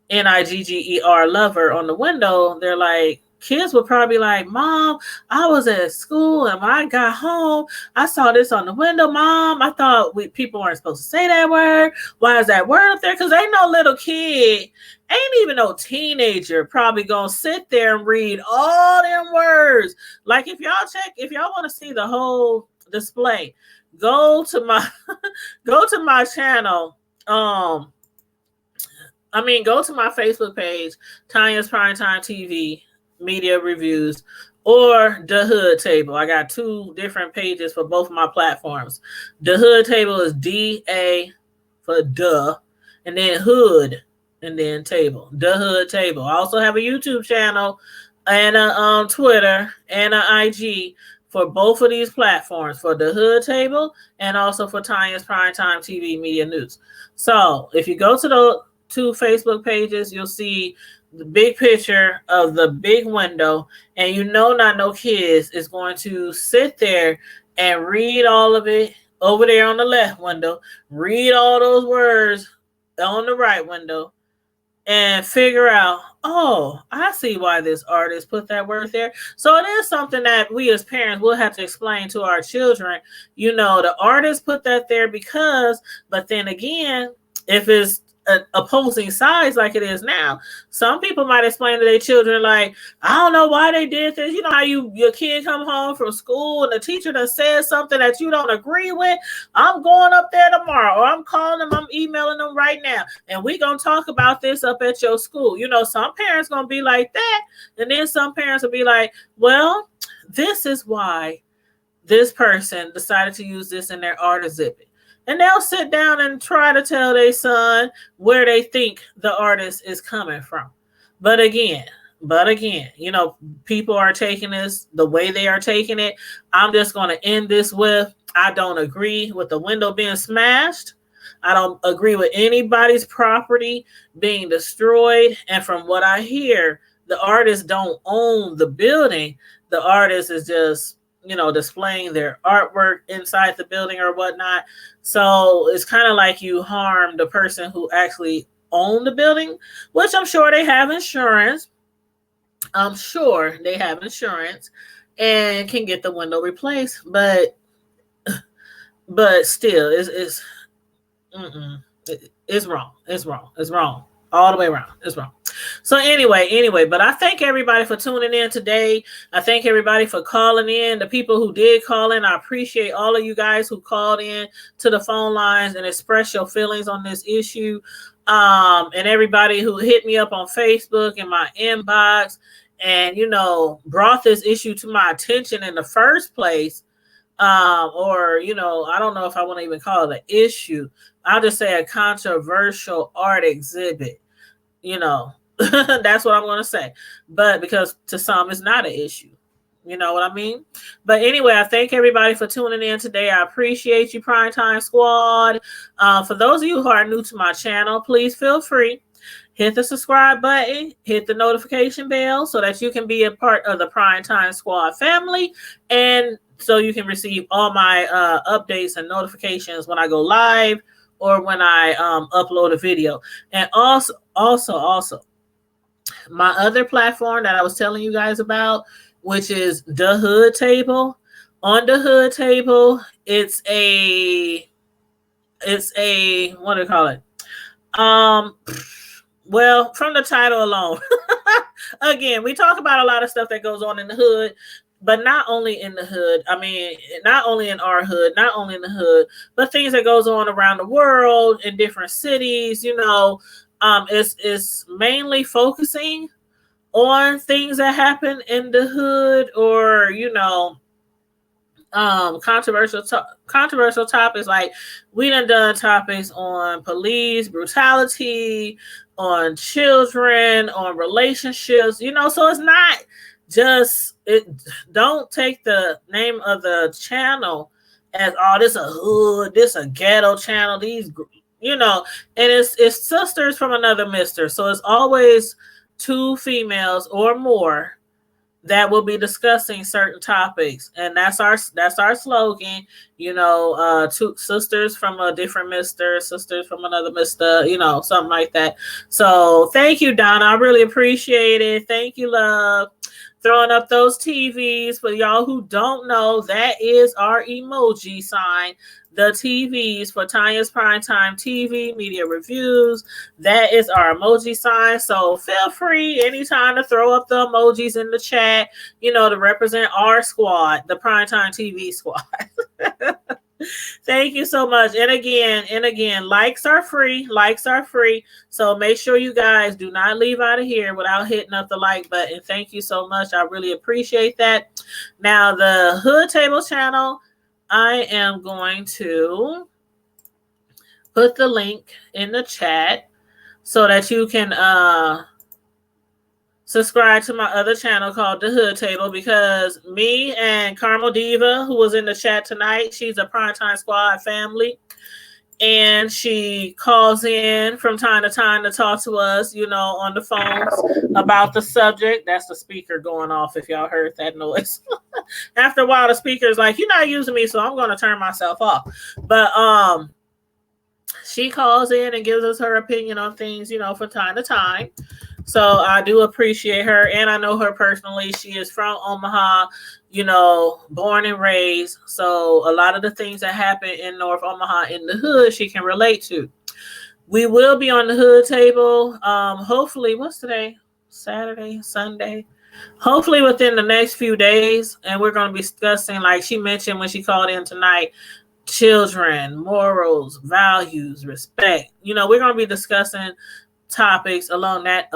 NIGGER lover on the window, they're like, kids would probably be like, Mom, I was at school and when I got home, I saw this on the window. Mom, I thought people weren't supposed to say that word. Why is that word up there? Because ain't no little kid, ain't even no teenager probably gonna sit there and read all them words. Like if y'all want to see the whole display, go to my channel. Go to my Facebook page, Tanya's Primetime TV Media Reviews, or the Hood Table. I got 2 different pages for both of my platforms. The Hood Table is DA for duh, and then Hood, and then Table. The Hood Table. I also have a YouTube channel and a Twitter and an IG for both of these platforms, for the Hood Table and also for Tanya's Primetime TV Media News. So if you go to the 2 Facebook pages, you'll see the big picture of the big window, and not no kids is going to sit there and read all of it over there on the left window, read all those words on the right window, and figure out, oh, I see why this artist put that word there. So it is something that we as parents will have to explain to our children. The artist put that there because, but then again, if it's opposing sides like it is now, some people might explain to their children like, I don't know why they did this. You know how your kid come home from school and the teacher done said something that you don't agree with? I'm going up there tomorrow, or I'm calling them, I'm emailing them right now, and we gonna talk about this up at your school. Some parents gonna be like that, and then some parents will be like, well, this is why this person decided to use this in their art exhibit. And they'll sit down and try to tell their son where they think the artist is coming from. But again, people are taking this the way they are taking it. I'm just going to end this with, I don't agree with the window being smashed. I don't agree with anybody's property being destroyed. And from what I hear, the artists don't own the building. The artist is just displaying their artwork inside the building or whatnot. So it's kind of like you harm the person who actually owned the building, which I'm sure they have insurance. I'm sure they have insurance and can get the window replaced. But still, it's wrong. It's wrong. It's wrong. All the way around. It's wrong. So anyway, but I thank everybody for tuning in today. I thank everybody for calling in. The people who did call in, I appreciate all of you guys who called in to the phone lines and expressed your feelings on this issue. And everybody who hit me up on Facebook in my inbox and, brought this issue to my attention in the first place. Or, I don't know if I want to even call it an issue. I'll just say a controversial art exhibit. That's what I'm going to say. But because to some, it's not an issue. You know what I mean? But anyway, I thank everybody for tuning in today. I appreciate you, Primetime Squad. For those of you who are new to my channel, please feel free. Hit the subscribe button, hit the notification bell so that you can be a part of the Primetime Squad family, and so you can receive all my updates and notifications when I go live or when I upload a video. And also, my other platform that I was telling you guys about, which is the Hood Table. On the Hood Table, it's a what do you call it? Well, from the title alone, again, we talk about a lot of stuff that goes on in the hood, but not only in the hood. I mean, not only in our hood, not only in the hood, but things that goes on around the world in different cities. It's mainly focusing on things that happen in the hood, or controversial topics. Like we done topics on police brutality, on children, on relationships, so it's not just don't take the name of the channel as, oh, this a hood, this a ghetto channel, these and it's sisters from another mister. So it's always 2 females or more that will be discussing certain topics, and that's our slogan. 2 sisters from a different mister, sisters from another mister, something like that. So thank you, Donna. I really appreciate it. Thank you, love. Throwing up those TVs. For y'all who don't know, that is our emoji sign. The TVs for Tanya's Primetime TV Media Reviews. That is our emoji sign. So feel free anytime to throw up the emojis in the chat, to represent our squad, the Primetime TV squad. Thank you so much. And again, likes are free. Likes are free. So make sure you guys do not leave out of here without hitting up the like button. Thank you so much. I really appreciate that. Now, the Hood Table channel, I am going to put the link in the chat so that you can subscribe to my other channel called The Hood Table, because me and Carmel Diva, who was in the chat tonight, she's a Primetime Squad family, and she calls in from time to time to talk to us, on the phones about the subject. That's the speaker going off, if y'all heard that noise. After a while, the speaker's like, you're not using me, so I'm going to turn myself off. But she calls in and gives us her opinion on things, from time to time. So I do appreciate her, and I know her personally. She is from Omaha, born and raised. So a lot of the things that happen in North Omaha in the hood, she can relate to. We will be on the Hood Table. Hopefully, what's today? Saturday, Sunday. Hopefully within the next few days, and we're going to be discussing, like she mentioned when she called in tonight, children, morals, values, respect. We're going to be discussing topics along that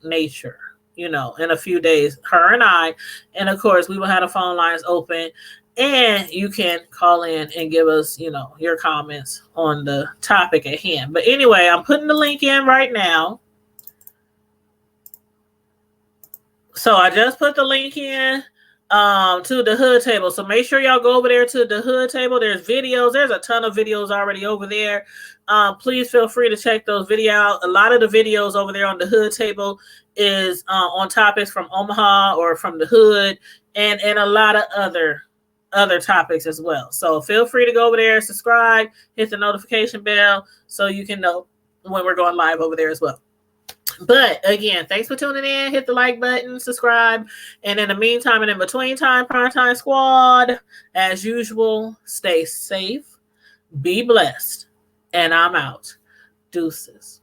nature, in a few days, her and I. And of course, we will have the phone lines open, and you can call in and give us, your comments on the topic at hand. But anyway, I'm putting the link in right now. So I just put the link in to the Hood Table. So make sure y'all go over there to the Hood Table. There's videos. There's a ton of videos already over there. Please feel free to check those videos out. A lot of the videos over there on the Hood Table is on topics from Omaha or from the hood, and a lot of other topics as well. So feel free to go over there, subscribe, hit the notification bell so you can know when we're going live over there as well. But again, thanks for tuning in. Hit the like button, subscribe. And in the meantime and in between time, Primetime Squad, as usual, stay safe, be blessed, and I'm out. Deuces.